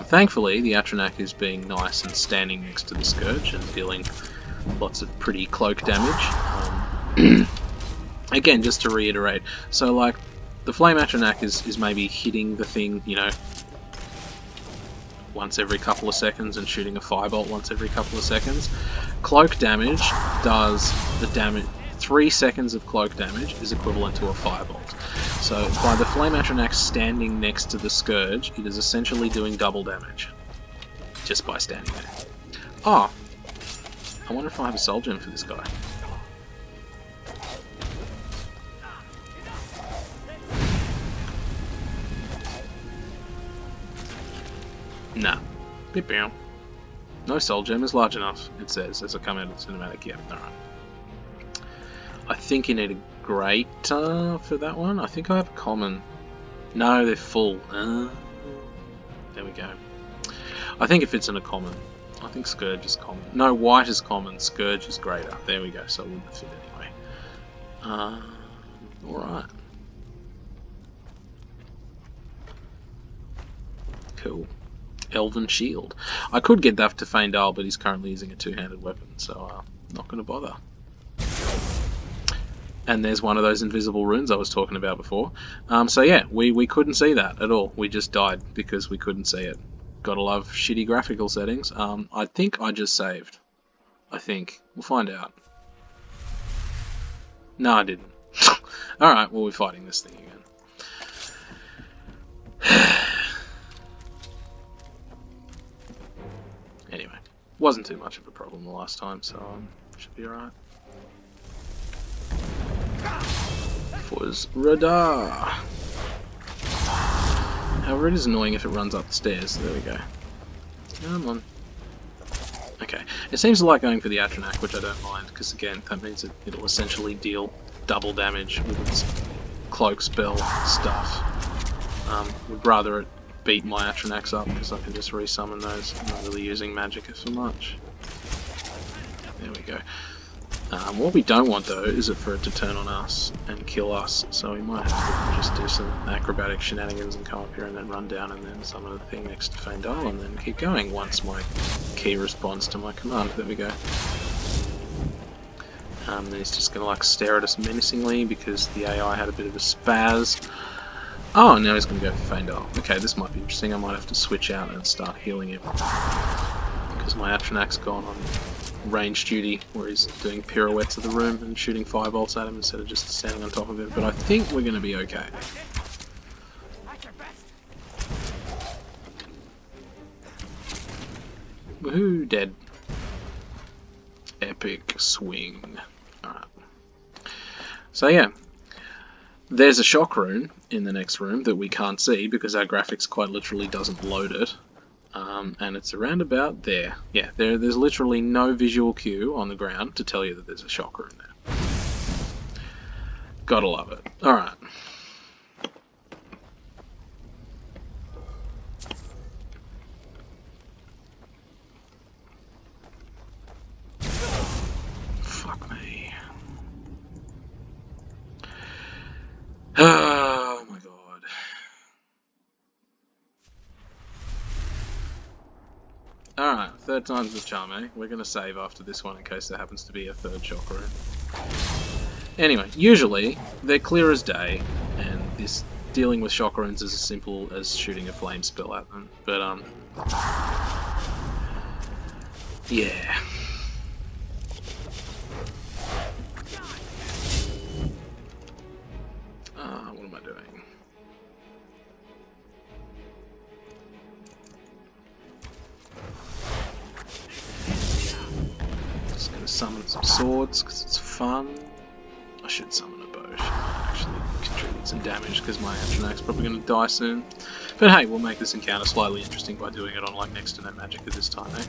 S1: Thankfully, the Atronach is being nice and standing next to the Scourge and dealing lots of pretty cloak damage. Again, just to reiterate, so like, the Flame Atronach is maybe hitting the thing, you know, once every couple of seconds and shooting a firebolt once every couple of seconds. Cloak damage does the damage. 3 seconds of cloak damage is equivalent to a firebolt. So by the Flame Atronach standing next to the Scourge, it is essentially doing double damage. Just by standing there. Oh! I wonder if I have a soul gem for this guy. Nah. No soul gem is large enough, it says, as I come out of the cinematic. Yeah, alright. I think you need a greater for that one. I think I have a common. No, they're full. There we go. I think if it's in a common. I think Scourge is common. No, white is common, Scourge is greater. There we go, so it wouldn't fit anyway. Alright. Cool. Elven Shield. I could get that to Feindal, but he's currently using a two-handed weapon, so not going to bother. And there's one of those invisible runes I was talking about before. So yeah, we couldn't see that at all. We just died because we couldn't see it. Gotta love shitty graphical settings. I think I just saved. I think. We'll find out. No, I didn't. Alright, well, we're fighting this thing again. Anyway, wasn't too much of a problem the last time, so should be alright. Fuzz Radar. However, it is annoying if it runs up the stairs. There we go. Come on. Okay, it seems to like going for the Atronach, which I don't mind, because again, that means it'll essentially deal double damage with its cloak spell stuff. Would rather it beat my Atronachs up, because I can just resummon those. I'm not really using magic for much. There we go. What we don't want though is for it to turn on us and kill us, so we might have to just do some acrobatic shenanigans and come up here and then run down and then summon the thing next to Feindal and then keep going once my key responds to my command. There we go. Then he's just going to like stare at us menacingly because the AI had a bit of a spaz. Oh, now he's going to go for Feindal. Okay, this might be interesting. I might have to switch out and start healing him because my Atronach's gone on range duty where he's doing pirouettes of the room and shooting firebolts at him instead of just standing on top of him, but I think we're going to be okay. Woohoo, dead. Epic swing. Alright. So yeah, there's a shock rune in the next room that we can't see because our graphics quite literally doesn't load it. And it's around about there. Yeah, there's literally no visual cue on the ground to tell you that there's a shock rune there. Gotta love it. Alright. Fuck me. Oh my god. Alright, third time's the charm, eh? We're gonna save after this one in case there happens to be a third shock rune. Anyway, usually, they're clear as day, and this dealing with shock runes is as simple as shooting a flame spell at them. But, yeah. What am I doing? Just gonna summon some swords because it's fun. I should summon a bow. some damage because my Atronach's probably going to die soon. But hey, we'll make this encounter slightly interesting by doing it on like next to no magic at this time, eh?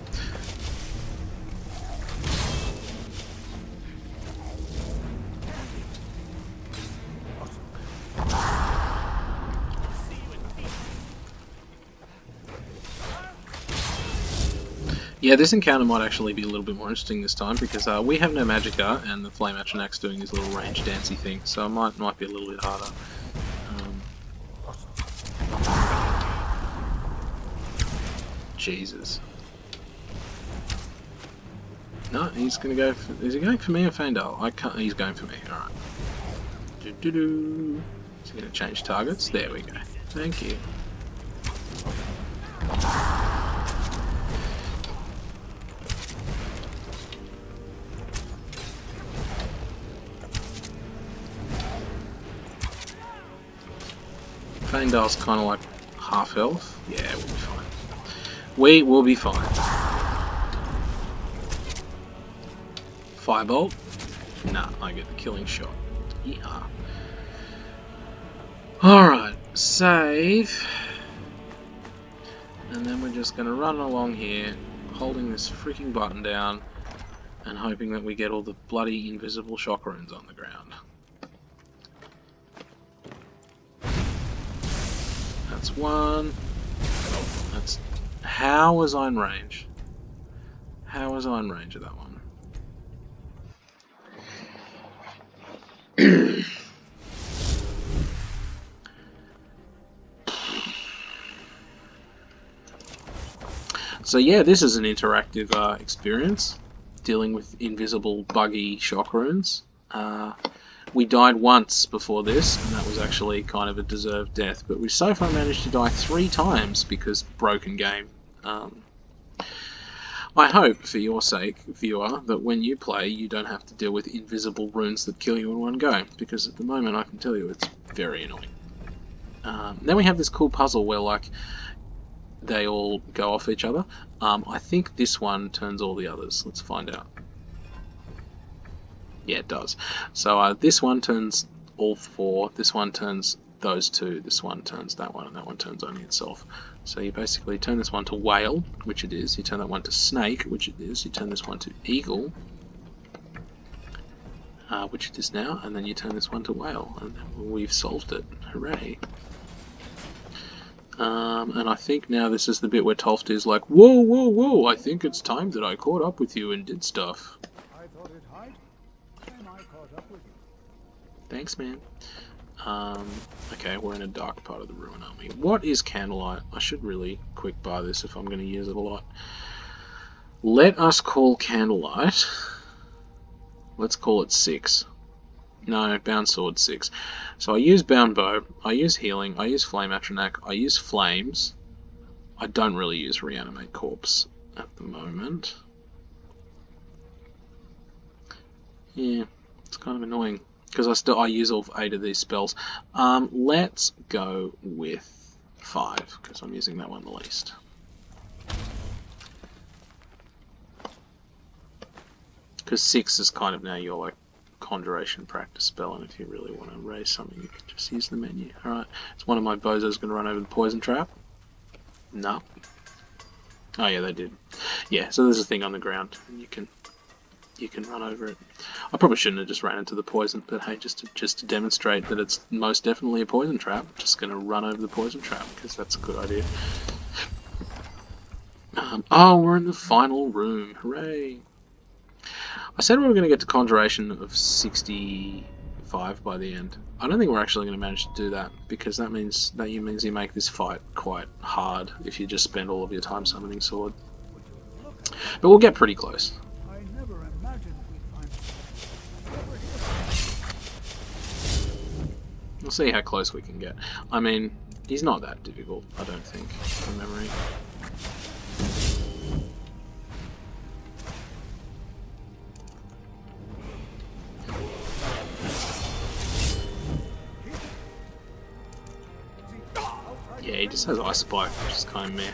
S1: Yeah, this encounter might actually be a little bit more interesting this time because we have no Magicka and the Flame Atronach's doing his little range dancey thing, so it might be a little bit harder. Jesus. No, he's gonna go for, is he going for me or Faendal? I can't, he's going for me, alright. Doo-doo-doo. Is he gonna change targets? There we go. Thank you. Faendal's kind of like half health. Yeah, we'll be fine. We will be fine. Firebolt? Nah, I get the killing shot. Yeah. Alright, save. And then we're just going to run along here, holding this freaking button down, and hoping that we get all the bloody invisible shock runes on the ground. That's one. That's... How was I in range? How was I in range of that one? So yeah, this is an interactive experience, dealing with invisible buggy shock runes. We died once before this, and that was actually kind of a deserved death, but we so far managed to die 3 times because broken game. I hope, for your sake, viewer, that when you play, you don't have to deal with invisible runes that kill you in one go, because at the moment I can tell you it's very annoying. Then we have this cool puzzle where, like, they all go off each other. I think this one turns all the others. Let's find out. Yeah, it does. So this one turns all 4, this one turns those 2, this one turns that one, and that one turns only itself. So you basically turn this one to whale, which it is, you turn that one to snake, which it is, you turn this one to eagle, which it is now, and then you turn this one to whale, and we've solved it. Hooray. And I think now this is the bit where Toft is like, whoa, whoa, whoa, I think it's time that I caught up with you and did stuff.
S4: I thought it high time I caught up with you.
S1: Thanks, man. Okay, we're in a dark part of the ruin, aren't we? What is candlelight? I should really quick bar this if I'm going to use it a lot. Let us call candlelight. Let's call it 6. No, bound sword 6. So I use bound bow, I use healing, I use flame atronach, I use flames. I don't really use reanimate corpse at the moment. Yeah, it's kind of annoying because I use all 8 of these spells. Let's go with 5 because I'm using that one the least. Because 6 is kind of now your like Conjuration practice spell, and if you really want to raise something, you can just use the menu. Alright, is one of my bozos going to run over the poison trap? No. Oh yeah, they did. Yeah, so there's a thing on the ground, and you can run over it. I probably shouldn't have just ran into the poison, but hey, just to demonstrate that it's most definitely a poison trap, I'm just going to run over the poison trap, because that's a good idea. Oh, we're in the final room. Hooray! I said we were going to get to Conjuration of 65 by the end. I don't think we're actually going to manage to do that, because that means you make this fight quite hard if you just spend all of your time summoning sword. But we'll get pretty close.
S4: I never imagined we'd find
S1: We'll see how close we can get. I mean, he's not that difficult, I don't think, from memory. Yeah, he just has Ice Spike, which is kind of meh.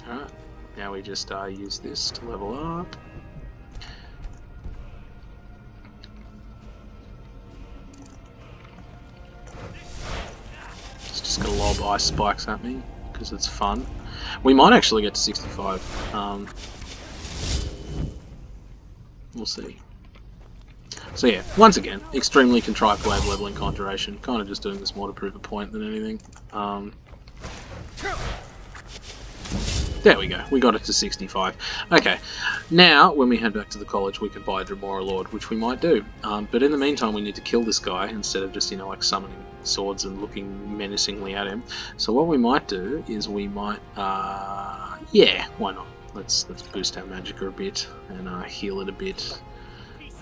S1: Alright, now we just use this to level up. Just gonna lob ice spikes at me because it's fun. We might actually get to 65. We'll see. So yeah, once again, extremely contrived way of leveling Conjuration. Kind of just doing this more to prove a point than anything. There we go, we got it to 65. Okay, now when we head back to the college we can buy Dremora Lord, which we might do. But in the meantime we need to kill this guy instead of just, you know, like summoning swords and looking menacingly at him. So what we might do is we might, yeah, why not? Let's boost our magicka a bit and heal it a bit.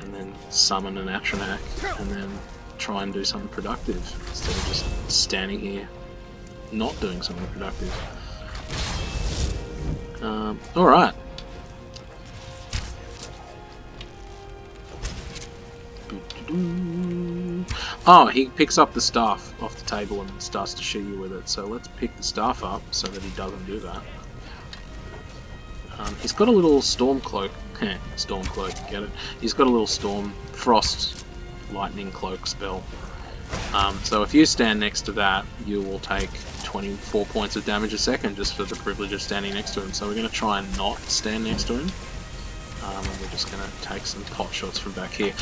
S1: And then summon an Atronak, and then try and do something productive instead of just standing here not doing something productive. Alright. Oh, he picks up the staff off the table and starts to shoot you with it, so let's pick the staff up so that he doesn't do that. He's got a little storm cloak. Storm cloak, get it? He's got a little storm frost lightning cloak spell. So if you stand next to that, you will take 24 points of damage a second just for the privilege of standing next to him. So we're going to try and not stand next to him. And we're just going to take some pot shots from back here.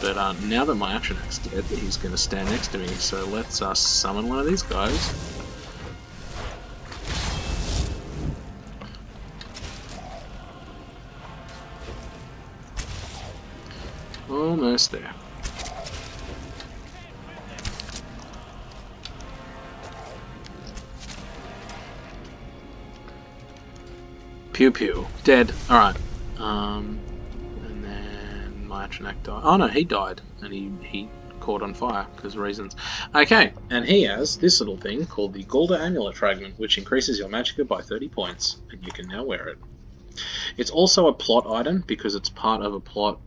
S1: But now that my Atronach's dead, he's going to stand next to me. So let's summon one of these guys. Almost there. Pew pew. Dead. Alright. And then my Atronak died. Oh no, he died. And he caught on fire because reasons. Okay, and he has this little thing called the Gulda Amulet Fragment, which increases your magicka by 30 points, and you can now wear it. It's also a plot item because it's part of a plot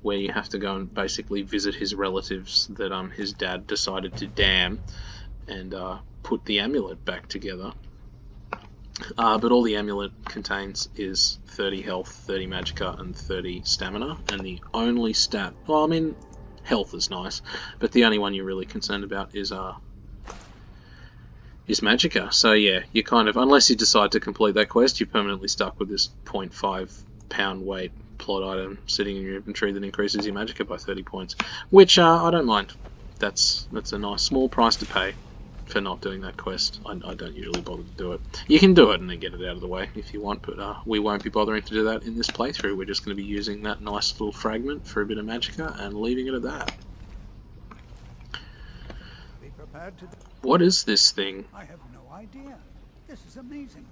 S1: where you have to go and basically visit his relatives that his dad decided to damn and put the amulet back together. But all the amulet contains is 30 health, 30 magicka, and 30 stamina, and the only stat, well, I mean, health is nice, but the only one you're really concerned about is magicka. So yeah, you kind of, unless you decide to complete that quest, you're permanently stuck with this 0.5 pound weight plot item sitting in your inventory that increases your magicka by 30 points, which I don't mind. That's a nice small price to pay for not doing that quest. I don't usually bother to do it. You can do it and then get it out of the way if you want, but we won't be bothering to do that in this playthrough. We're just going to be using that nice little fragment for a bit of magicka and leaving it at that.
S4: Be prepared to...
S1: What is this thing?
S4: I have no idea. This is amazing.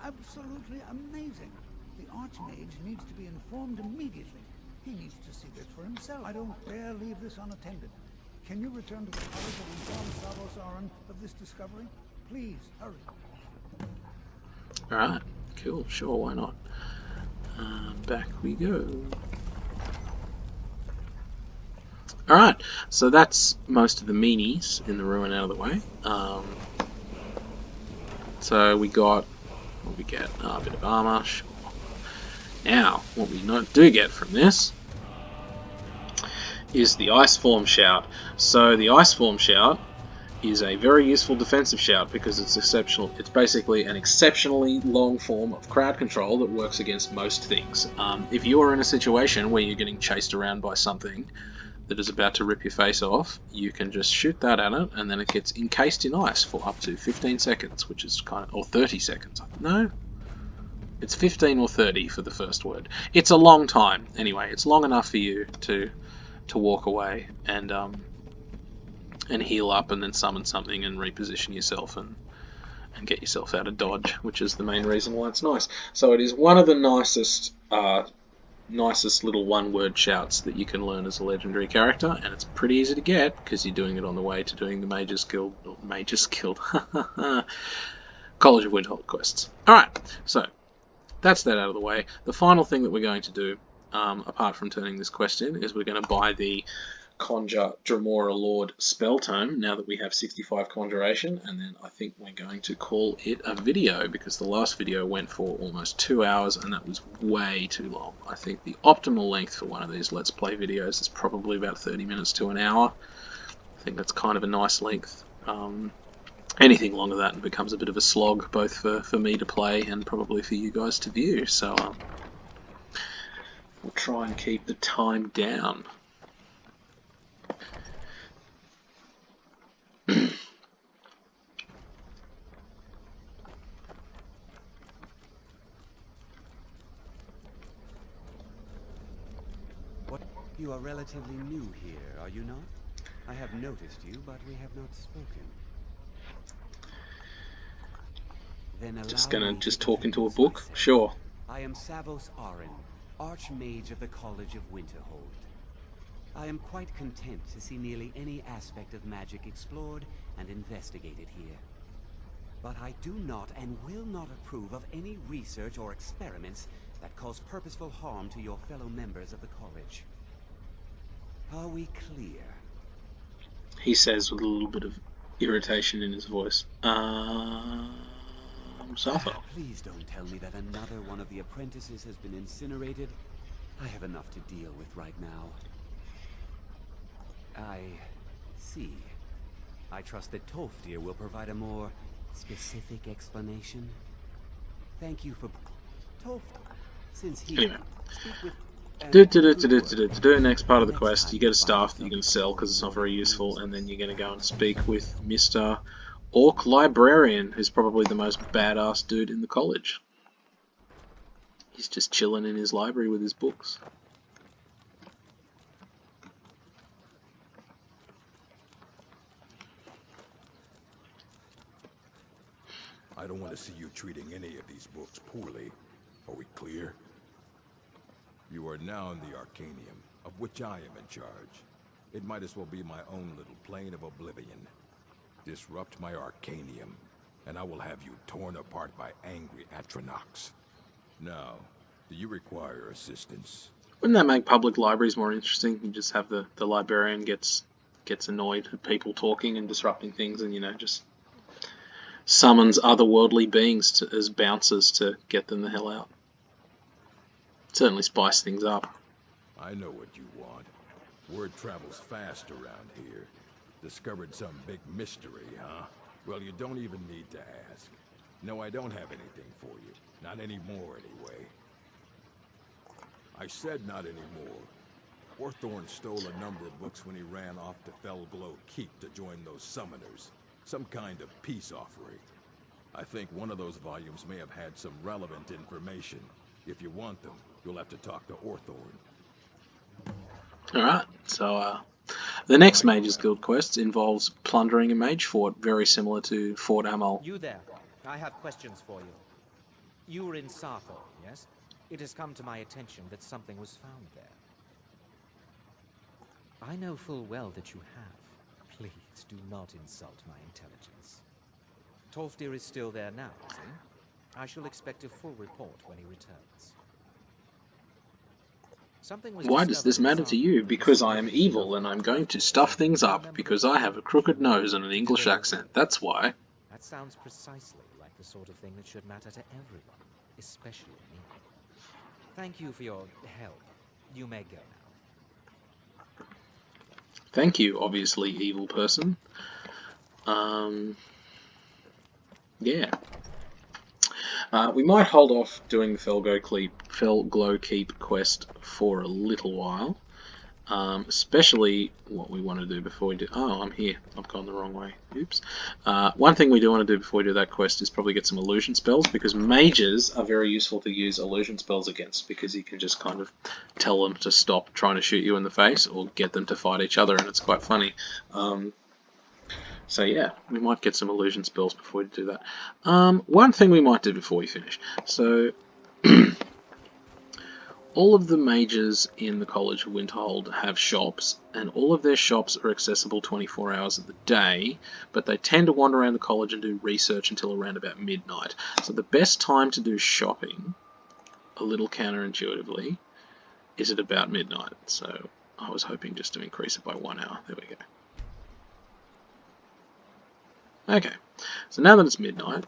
S4: Absolutely amazing. The Archmage needs to be informed immediately. He needs to see this for himself. I don't dare leave this unattended. Can you return to the college and inform Saarthal of this discovery? Please, hurry.
S1: Alright, cool, sure, why not? Back we go. Alright, so that's most of the meanies in the ruin out of the way. So we got, what we get? A bit of armor, sure. Now, what we do get from this is the Ice Form Shout. So the Ice Form Shout is a very useful defensive shout because it's exceptional. It's basically an exceptionally long form of crowd control that works against most things. If you are in a situation where you're getting chased around by something that is about to rip your face off, you can just shoot that at it, and then it gets encased in ice for up to 15 seconds, which is kind of, or 30 seconds. No, it's 15 or 30 for the first word. It's a long time. Anyway, it's long enough for you to walk away and heal up and then summon something and reposition yourself and get yourself out of dodge, which is the main reason why it's nice. So it is one of the nicest little one-word shouts that you can learn as a legendary character, and it's pretty easy to get because you're doing it on the way to doing the Mage's Guild College of Winterhold quests. Alright, so that's that out of the way. The final thing that we're going to do, apart from turning this quest in, is we're going to buy the Conjure Dremora Lord spell tome now that we have 65 Conjuration, and then I think we're going to call it a video because the last video went for almost 2 hours and that was way too long. I think the optimal length for one of these Let's Play videos is probably about 30 minutes to an hour. I think that's kind of a nice length. Anything longer than that becomes a bit of a slog, both for me to play and probably for you guys to view. So we'll try and keep the time down.
S6: What? You are relatively new here, are you not? I have noticed you, but we have not spoken. Then
S1: Just
S6: allow
S1: gonna
S6: me to
S1: talk into a
S6: introduce
S1: book?
S6: myself.
S1: Sure.
S6: I am Savos Arin, Archmage of the College of Winterhold. I am quite content to see nearly any aspect of magic explored and investigated here. But I do not and will not approve of any research or experiments that cause purposeful harm to your fellow members of the college. Are we clear?
S1: He says with a little bit of irritation in his voice. Saarthal.
S6: Please don't tell me that another one of the apprentices has been incinerated. I have enough to deal with right now. I see. I trust that Tolfdir will provide a more specific explanation. Thank you for since he
S1: Anyway.
S6: speak with
S1: Next part of the quest, you get a staff that you're going to sell because it's not very useful, and then you're going to go and speak with Mr. Orc Librarian, who's probably the most badass dude in the college. He's just chilling in his library with his books.
S7: I don't want to see you treating any of these books poorly. Are we clear? You are now in the Arcanium, of which I am in charge. It might as well be my own little plane of oblivion. Disrupt my Arcanium, and I will have you torn apart by angry Atronachs. Now, do you require assistance?
S1: Wouldn't that make public libraries more interesting? You just have the librarian gets annoyed at people talking and disrupting things, and just summons otherworldly beings as bouncers to get them the hell out. Certainly spice things up.
S7: I know what you want. Word travels fast around here. Discovered some big mystery, huh? Well, you don't even need to ask. No, I don't have anything for you. Not anymore, anyway. I said not anymore. Orthorn stole a number of books when he ran off to Felglow Keep to join those summoners. Some kind of peace offering. I think one of those volumes may have had some relevant information. If you want them, you'll have to talk to Orthorn.
S1: Alright, so the next Mage's Guild quest involves plundering a mage fort, very similar to Fort Amal.
S8: You there. I have questions for you. You were in Saarthal, yes? It has come to my attention that something was found there. I know full well that you have. Please do not insult my intelligence. Tolfdir is still there now, is he? I shall expect a full report when he returns.
S1: Why does this matter to you? Because I am evil and I'm going to stuff things up because I have a crooked nose and an English accent. That's why.
S8: That sounds precisely like the sort of thing that should matter to everyone, especially me. Thank you for your help. You may go now.
S1: Thank you, obviously evil person. Yeah. We might hold off doing the Felglow Keep quest for a little while. Especially what we want to do before we do... Oh, I'm here. I've gone the wrong way. Oops. One thing we do want to do before we do that quest is probably get some illusion spells, because mages are very useful to use illusion spells against, because you can just kind of tell them to stop trying to shoot you in the face, or get them to fight each other, and it's quite funny. So yeah, we might get some illusion spells before we do that. One thing we might do before we finish. So... all of the mages in the College of Winterhold have shops, and all of their shops are accessible 24 hours of the day, but they tend to wander around the college and do research until around about midnight. So the best time to do shopping, a little counterintuitively, is at about midnight. So I was hoping just to increase it by 1 hour. There we go. Okay, so now that it's midnight,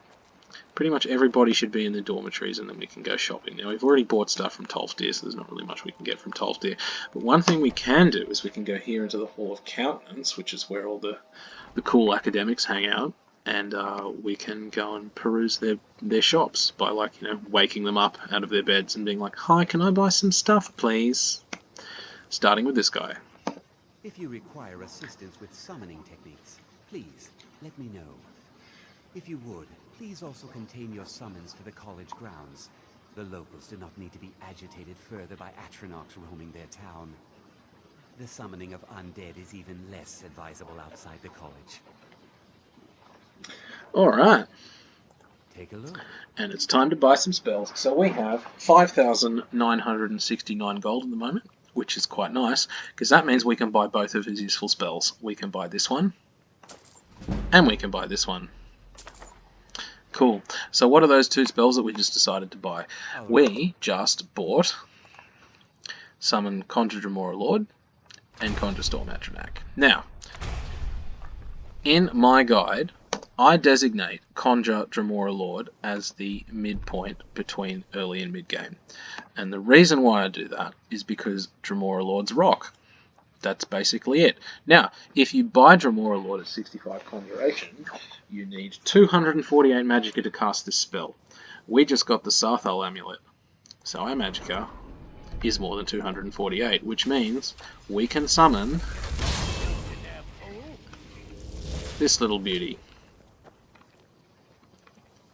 S1: pretty much everybody should be in the dormitories, and then we can go shopping. Now, we've already bought stuff from Tolfdir, so there's not really much we can get from Tolfdir. But one thing we can do is we can go here into the Hall of Countenance, which is where all the cool academics hang out. and we can go and peruse their shops by, like, you know, waking them up out of their beds and being like, "Hi, can I buy some stuff, please?" Starting with this guy.
S9: If you require assistance with summoning techniques, please let me know. If you would, please also contain your summons to the college grounds. The locals do not need to be agitated further by Atronachs roaming their town. The summoning of undead is even less advisable outside the college.
S1: Alright,
S9: Take a look.
S1: and it's time to buy some spells. So we have 5,969 gold at the moment, which is quite nice, because that means we can buy both of his useful spells. We can buy this one, and we can buy this one. Cool. So what are those two spells that we just decided to buy? We just bought Summon Conjure Dremora Lord and Conjure Storm Atronach. Now, in my guide, I designate Conjure Dremora Lord as the midpoint between early and mid-game. And the reason why I do that is because Dremora Lord's rock. That's basically it. Now, if you buy Dremora Lord at 65 Conjuration, you need 248 Magicka to cast this spell. We just got the Sarthaal amulet, so our Magicka is more than 248, which means we can summon this little beauty.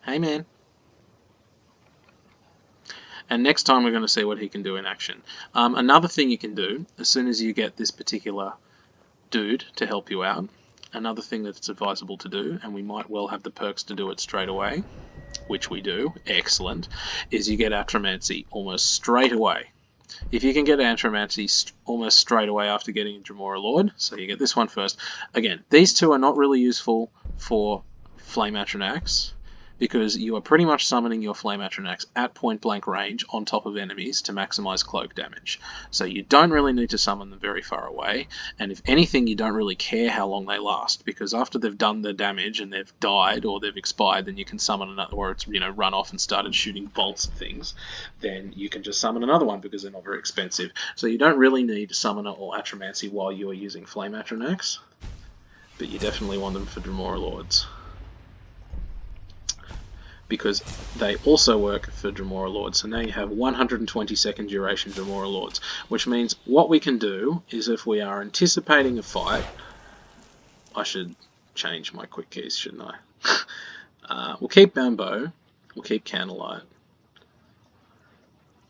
S1: Hey man. And next time we're going to see what he can do in action. Another thing you can do, as soon as you get this particular dude to help you out, another thing that's advisable to do, and we might well have the perks to do it straight away, which we do, excellent, is you get Atromancy almost straight away. If you can get Atromancy almost straight away after getting Dremora Lord, so you get this one first. Again, these two are not really useful for Flame Atronachs, because you are pretty much summoning your Flame Atronachs at point blank range on top of enemies to maximize cloak damage. So you don't really need to summon them very far away, and if anything, you don't really care how long they last, because after they've done the damage and they've died or they've expired, then you can summon another, or it's, you know, run off and started shooting bolts and things, then you can just summon another one because they're not very expensive. So you don't really need Summoner or Atromancy while you are using Flame Atronachs, but you definitely want them for Dremora Lords, because they also work for Dremora Lords. So now you have 120-second duration Dremora Lords, which means what we can do is, if we are anticipating a fight, I should change my quick keys, shouldn't I? We'll keep Bambo, we'll keep Candlelight.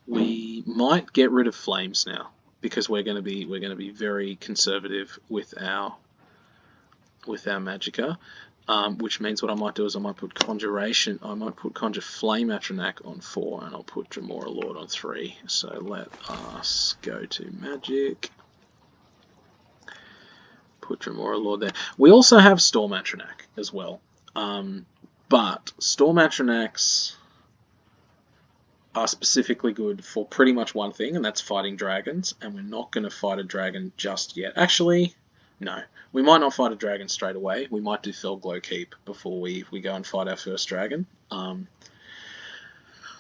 S1: We might get rid of Flames now, because we're going to be very conservative with our Magicka. Which means what I might do is I might put Conjuration, I might put Conjure Flame Atronach on 4, and I'll put Dremora Lord on 3. So let us go to Magic, put Dremora Lord there. We also have Storm Atronach as well, but Storm Atronachs are specifically good for pretty much one thing, and that's fighting dragons, and we're not going to fight a dragon just yet. Actually, no. We might not fight a dragon straight away. We might do Felglow Keep before we go and fight our first dragon.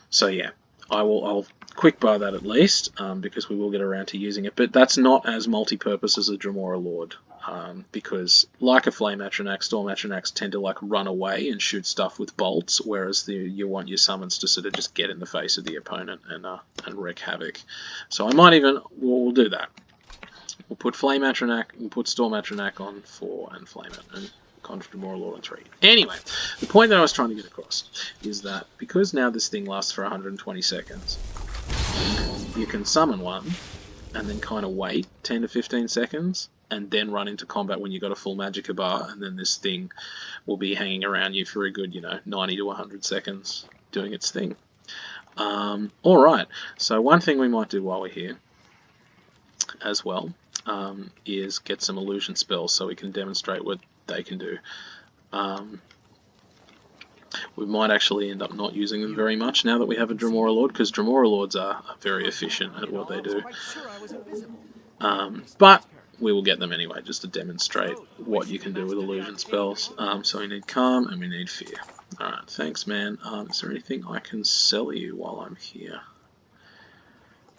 S1: So yeah, I'll quick bar that at least, because we will get around to using it. But that's not as multi-purpose as a Dremora Lord, because like a Flame Atronach, Storm Atronachs tend to like run away and shoot stuff with bolts, whereas you want your summons to sort of just get in the face of the opponent and wreak havoc. So I might even we'll do that. We'll put Flame Atronach, we'll put Storm Atronach on 4 and Flame and Conjure Dremora Lord on 3. Anyway, the point that I was trying to get across is that because now this thing lasts for 120 seconds, you can summon one and then kind of wait 10 to 15 seconds and then run into combat when you've got a full Magicka bar, and then this thing will be hanging around you for a good, 90 to 100 seconds doing its thing. Alright, so one thing we might do while we're here as well is get some illusion spells so we can demonstrate what they can do. We might actually end up not using them very much now that we have a Dremora Lord, because Dremora Lords are very efficient at what they do. But we will get them anyway, just to demonstrate what you can do with illusion spells. So we need Calm and we need Fear. Alright, thanks man. Is there anything I can sell you while I'm here?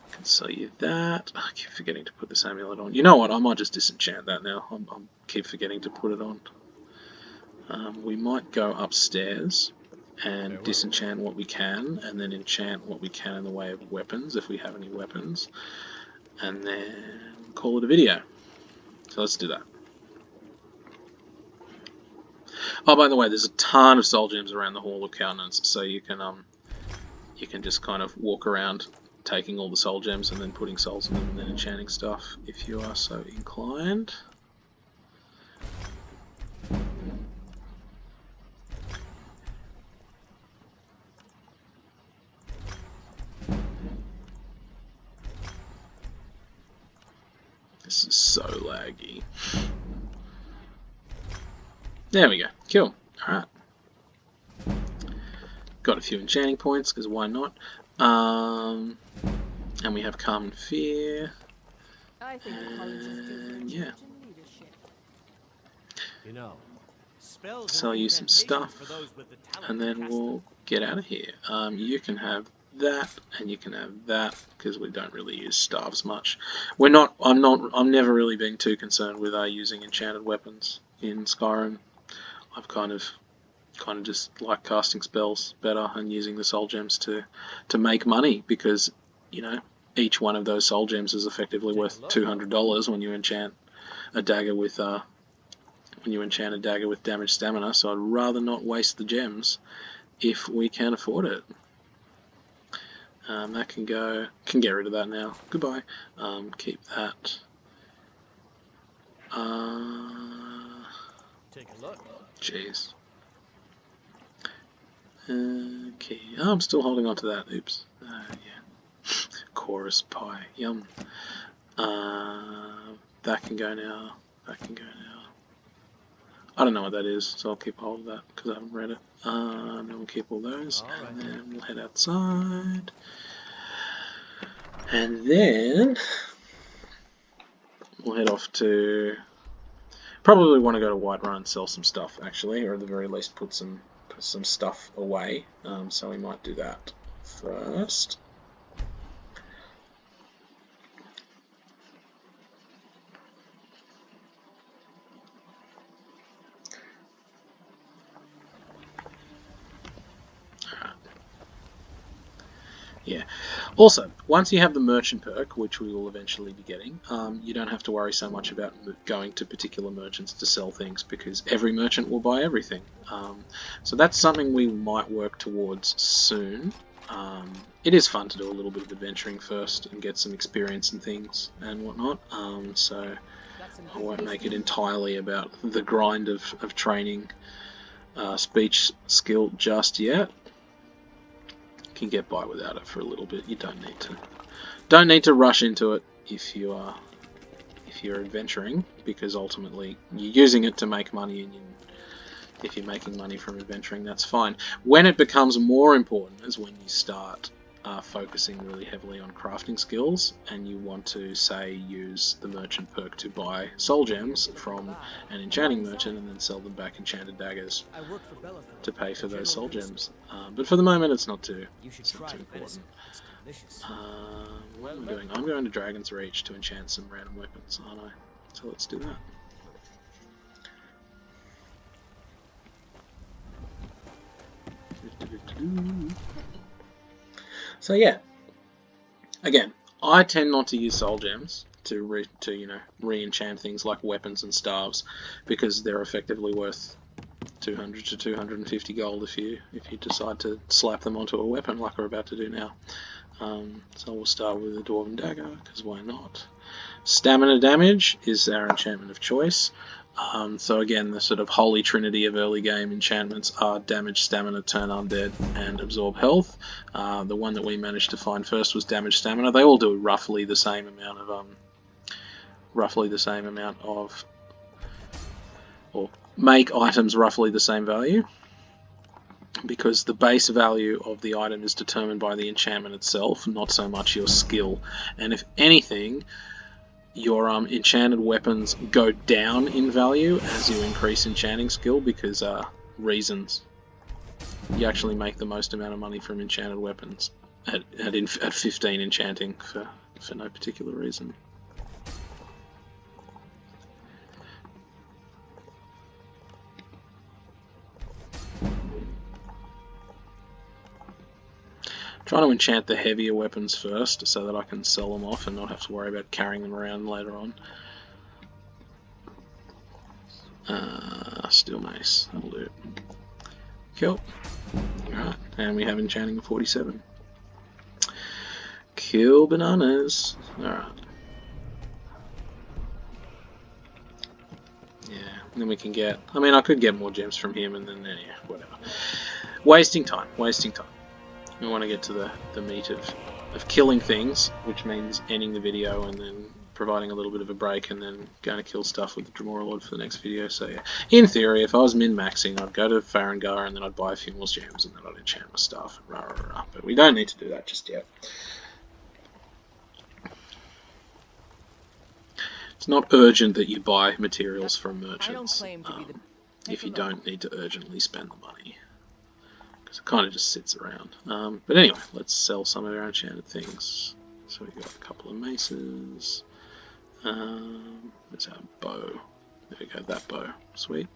S1: I can sell you that. I keep forgetting to put this amulet on. You know what? I might just disenchant that now. I keep forgetting to put it on. We might go upstairs and disenchant what we can, and then enchant what we can in the way of weapons, if we have any weapons, and then call it a video. So let's do that. Oh, by the way, there's a ton of soul gems around the Hall of Countenance, so you can just kind of walk around taking all the soul gems and then putting souls in them and then enchanting stuff if you are so inclined. This is so laggy. There we go. Cool. Alright. Got a few enchanting points, because why not? And we have Calm and Fear.
S2: I think the college is due for a change
S1: Yeah.
S2: in leadership.
S10: You know, spells
S1: Sell
S10: and
S1: you some stuff,
S10: incantations for those with the talent
S1: and
S10: to
S1: then
S10: cast
S1: we'll get out of here. You can have that, and you can have that, because we don't really use staves much. I'm never really been too concerned with using enchanted weapons in Skyrim. I've kind of just like casting spells better and using the soul gems to make money, because each one of those soul gems is effectively worth $200 when you enchant a dagger with damaged stamina. So I'd rather not waste the gems if we can afford it. That can get rid of that now. Goodbye. Keep that.
S10: Take a look.
S1: Jeez. Okay. Oh, I'm still holding on to that. Oops. Yeah. Chorus pie. Yum. That can go now. That can go now. I don't know what that is, so I'll keep hold of that because I haven't read it. Then we'll keep all those, and then we'll head outside. And then we'll head off to... Probably want to go to Whiterun and sell some stuff, actually, or at the very least put some stuff away. So we might do that first. Yeah. Also, once you have the merchant perk, which we will eventually be getting, you don't have to worry so much about going to particular merchants to sell things, because every merchant will buy everything. So that's something we might work towards soon. It is fun to do a little bit of adventuring first and get some experience and things and whatnot. So I won't make it entirely about the grind of training speech skill just yet. Can get by without it for a little bit. You don't need to rush into it if you're adventuring, because ultimately you're using it to make money, and if you're making money from adventuring, that's fine. When it becomes more important is when you start focusing really heavily on crafting skills, and you want to, say, use the merchant perk to buy soul gems from an enchanting merchant and then sell them back enchanted daggers to pay for those soul gems. But for the moment, it's not too important. What am I doing? I'm going to Dragon's Reach to enchant some random weapons, aren't I? So let's do that. So yeah, again, I tend not to use soul gems to re-enchant things like weapons and staves, because they're effectively worth 200 to 250 gold if you decide to slap them onto a weapon like we're about to do now. So we'll start with the Dwarven Dagger, because why not? Stamina damage is our enchantment of choice. So again, the sort of holy trinity of early game enchantments are damage, stamina, turn undead, and absorb health. The one that we managed to find first was damage, stamina. They all do roughly the same amount of, or make items roughly the same value, because the base value of the item is determined by the enchantment itself, not so much your skill. And if anything, your enchanted weapons go down in value as you increase enchanting skill, because reasons. You actually make the most amount of money from enchanted weapons at 15 enchanting for no particular reason. trying to enchant the heavier weapons first so that I can sell them off and not have to worry about carrying them around later on. Steel mace, that'll do. Cool. Alright, and we have enchanting of 47. Cool bananas. Alright. Yeah, and then we can get... I mean, I could get more gems from him and then, yeah, whatever. Wasting time, wasting time. We want to get to the meat of killing things, which means ending the video and then providing a little bit of a break and then going to kill stuff with the Dremora Lord for the next video. So yeah, in theory, if I was min-maxing, I'd go to Farengar and then I'd buy a few more gems and then I'd enchant my stuff. Rah, rah, rah. But we don't need to do that just yet. It's not urgent that you buy materials from merchants if you don't need to urgently spend the money. Because it kind of just sits around. But anyway, let's sell some of our enchanted things. So we've got a couple of maces. That's our bow. There we go, that bow. Sweet.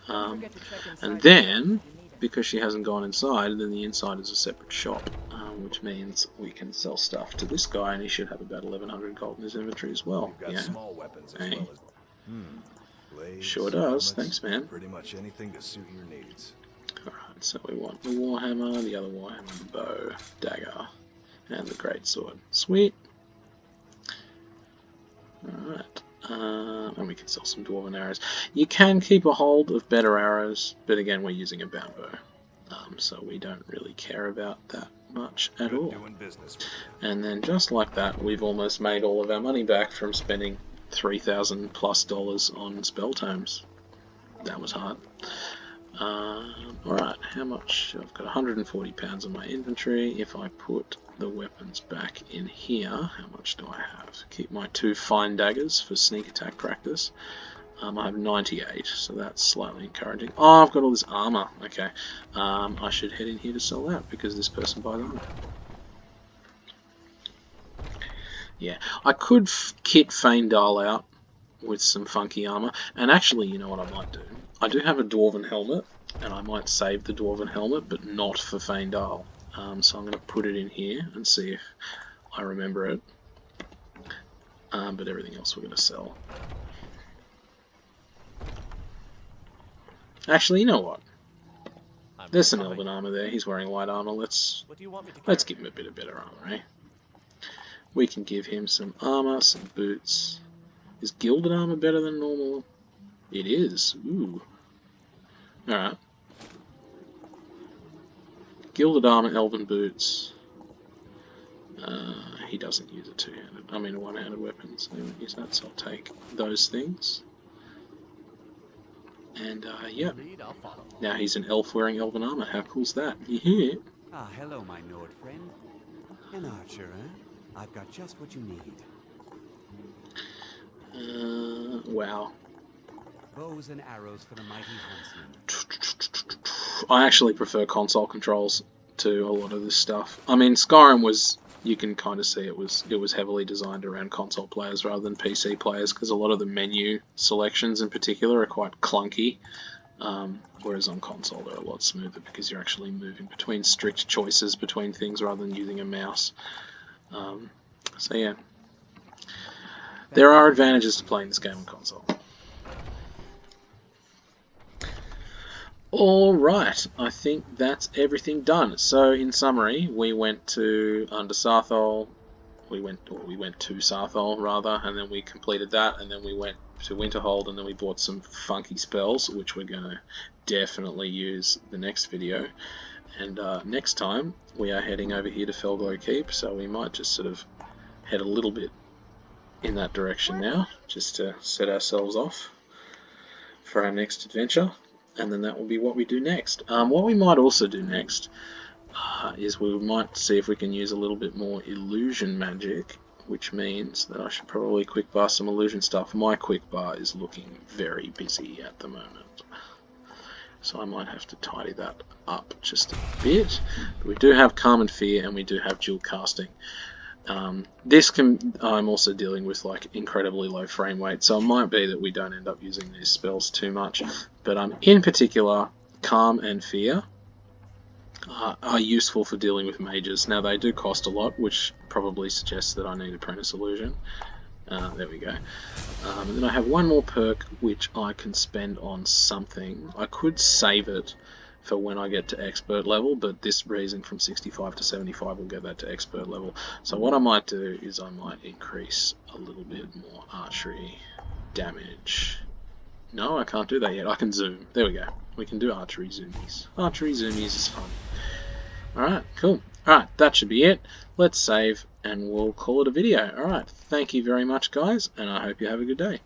S1: And then, because she hasn't gone inside, then the inside is a separate shop, which means we can sell stuff to this guy, and he should have about 1100 gold in his inventory as well.
S7: You've got
S1: Yeah.
S7: small weapons as well as blades,
S1: Sure does.
S7: helmets,
S1: Thanks, man.
S7: Pretty much anything to suit your needs.
S1: Alright, so we want the warhammer, the other warhammer, the bow, dagger, and the greatsword. Sweet. Alright. And we can sell some dwarven arrows. You can keep a hold of better arrows, but again, we're using a bound bow. So we don't really care about that much at all.
S7: Doing business with you.
S1: And then just like that, we've almost made all of our money back from spending $3,000+ on spell tomes. That was hard. Alright, how much? I've got 140 pounds in my inventory. If I put the weapons back in here, how much do I have? Keep my 2 fine daggers for sneak attack practice. I have 98, so that's slightly encouraging. Oh, I've got all this armor. Okay, I should head in here to sell that because this person buys armor. Yeah, I could kit Faendal out with some funky armor, and actually, you know what I might do? I do have a dwarven helmet, and I might save the dwarven helmet, but not for Faendal. So I'm going to put it in here and see if I remember it. But everything else we're going to sell. Actually, you know what? There's some elven armor there. He's wearing light armor. Let's give him a bit of better armor, eh? We can give him some armor, some boots. Is gilded armor better than normal? It is. Ooh. Alright. Gilded armor, elven boots. He doesn't use a two-handed. I mean a one-handed weapon, so he won't use that, so I'll take those things. And, yeah. Now he's an elf wearing elven armor. How cool's that? You hear?
S9: Ah, hello, my Nord friend. An archer, eh? I've got just what you need.
S1: Wow.
S9: Bows and arrows for the mighty huntsman.
S1: I actually prefer console controls to a lot of this stuff. I mean, Skyrim was, you can kind of see it was heavily designed around console players rather than PC players, because a lot of the menu selections in particular are quite clunky, whereas on console they're a lot smoother because you're actually moving between strict choices between things rather than using a mouse. So yeah, there are advantages to playing this game on console. Alright, I think that's everything done. So in summary, we went to Saarthal, we went to Saarthal rather, and then we completed that, and then we went to Winterhold, and then we bought some funky spells, which we're going to definitely use the next video. And next time, we are heading over here to Felglow Keep, so we might just sort of head a little bit in that direction now, just to set ourselves off for our next adventure. And then that will be what we do next. What we might also do next is we might see if we can use a little bit more illusion magic, which means that I should probably quick bar some illusion stuff. My quick bar is looking very busy at the moment, so I might have to tidy that up just a bit. But we do have Calm and Fear, and we do have dual casting. I'm also dealing with like incredibly low frame rate, so it might be that we don't end up using these spells too much. But in particular, Calm and Fear are useful for dealing with mages. Now, they do cost a lot, which probably suggests that I need Apprentice Illusion. There we go. And then I have one more perk which I can spend on something. I could save it for when I get to expert level, but this raising from 65 to 75 will get that to expert level. So what I might do is I might increase a little bit more archery damage. No, I can't do that yet. I can zoom. There we go. We can do archery zoomies. Archery zoomies is fun. Alright, cool. Alright, that should be it. Let's save and we'll call it a video. Alright, thank you very much guys, and I hope you have a good day.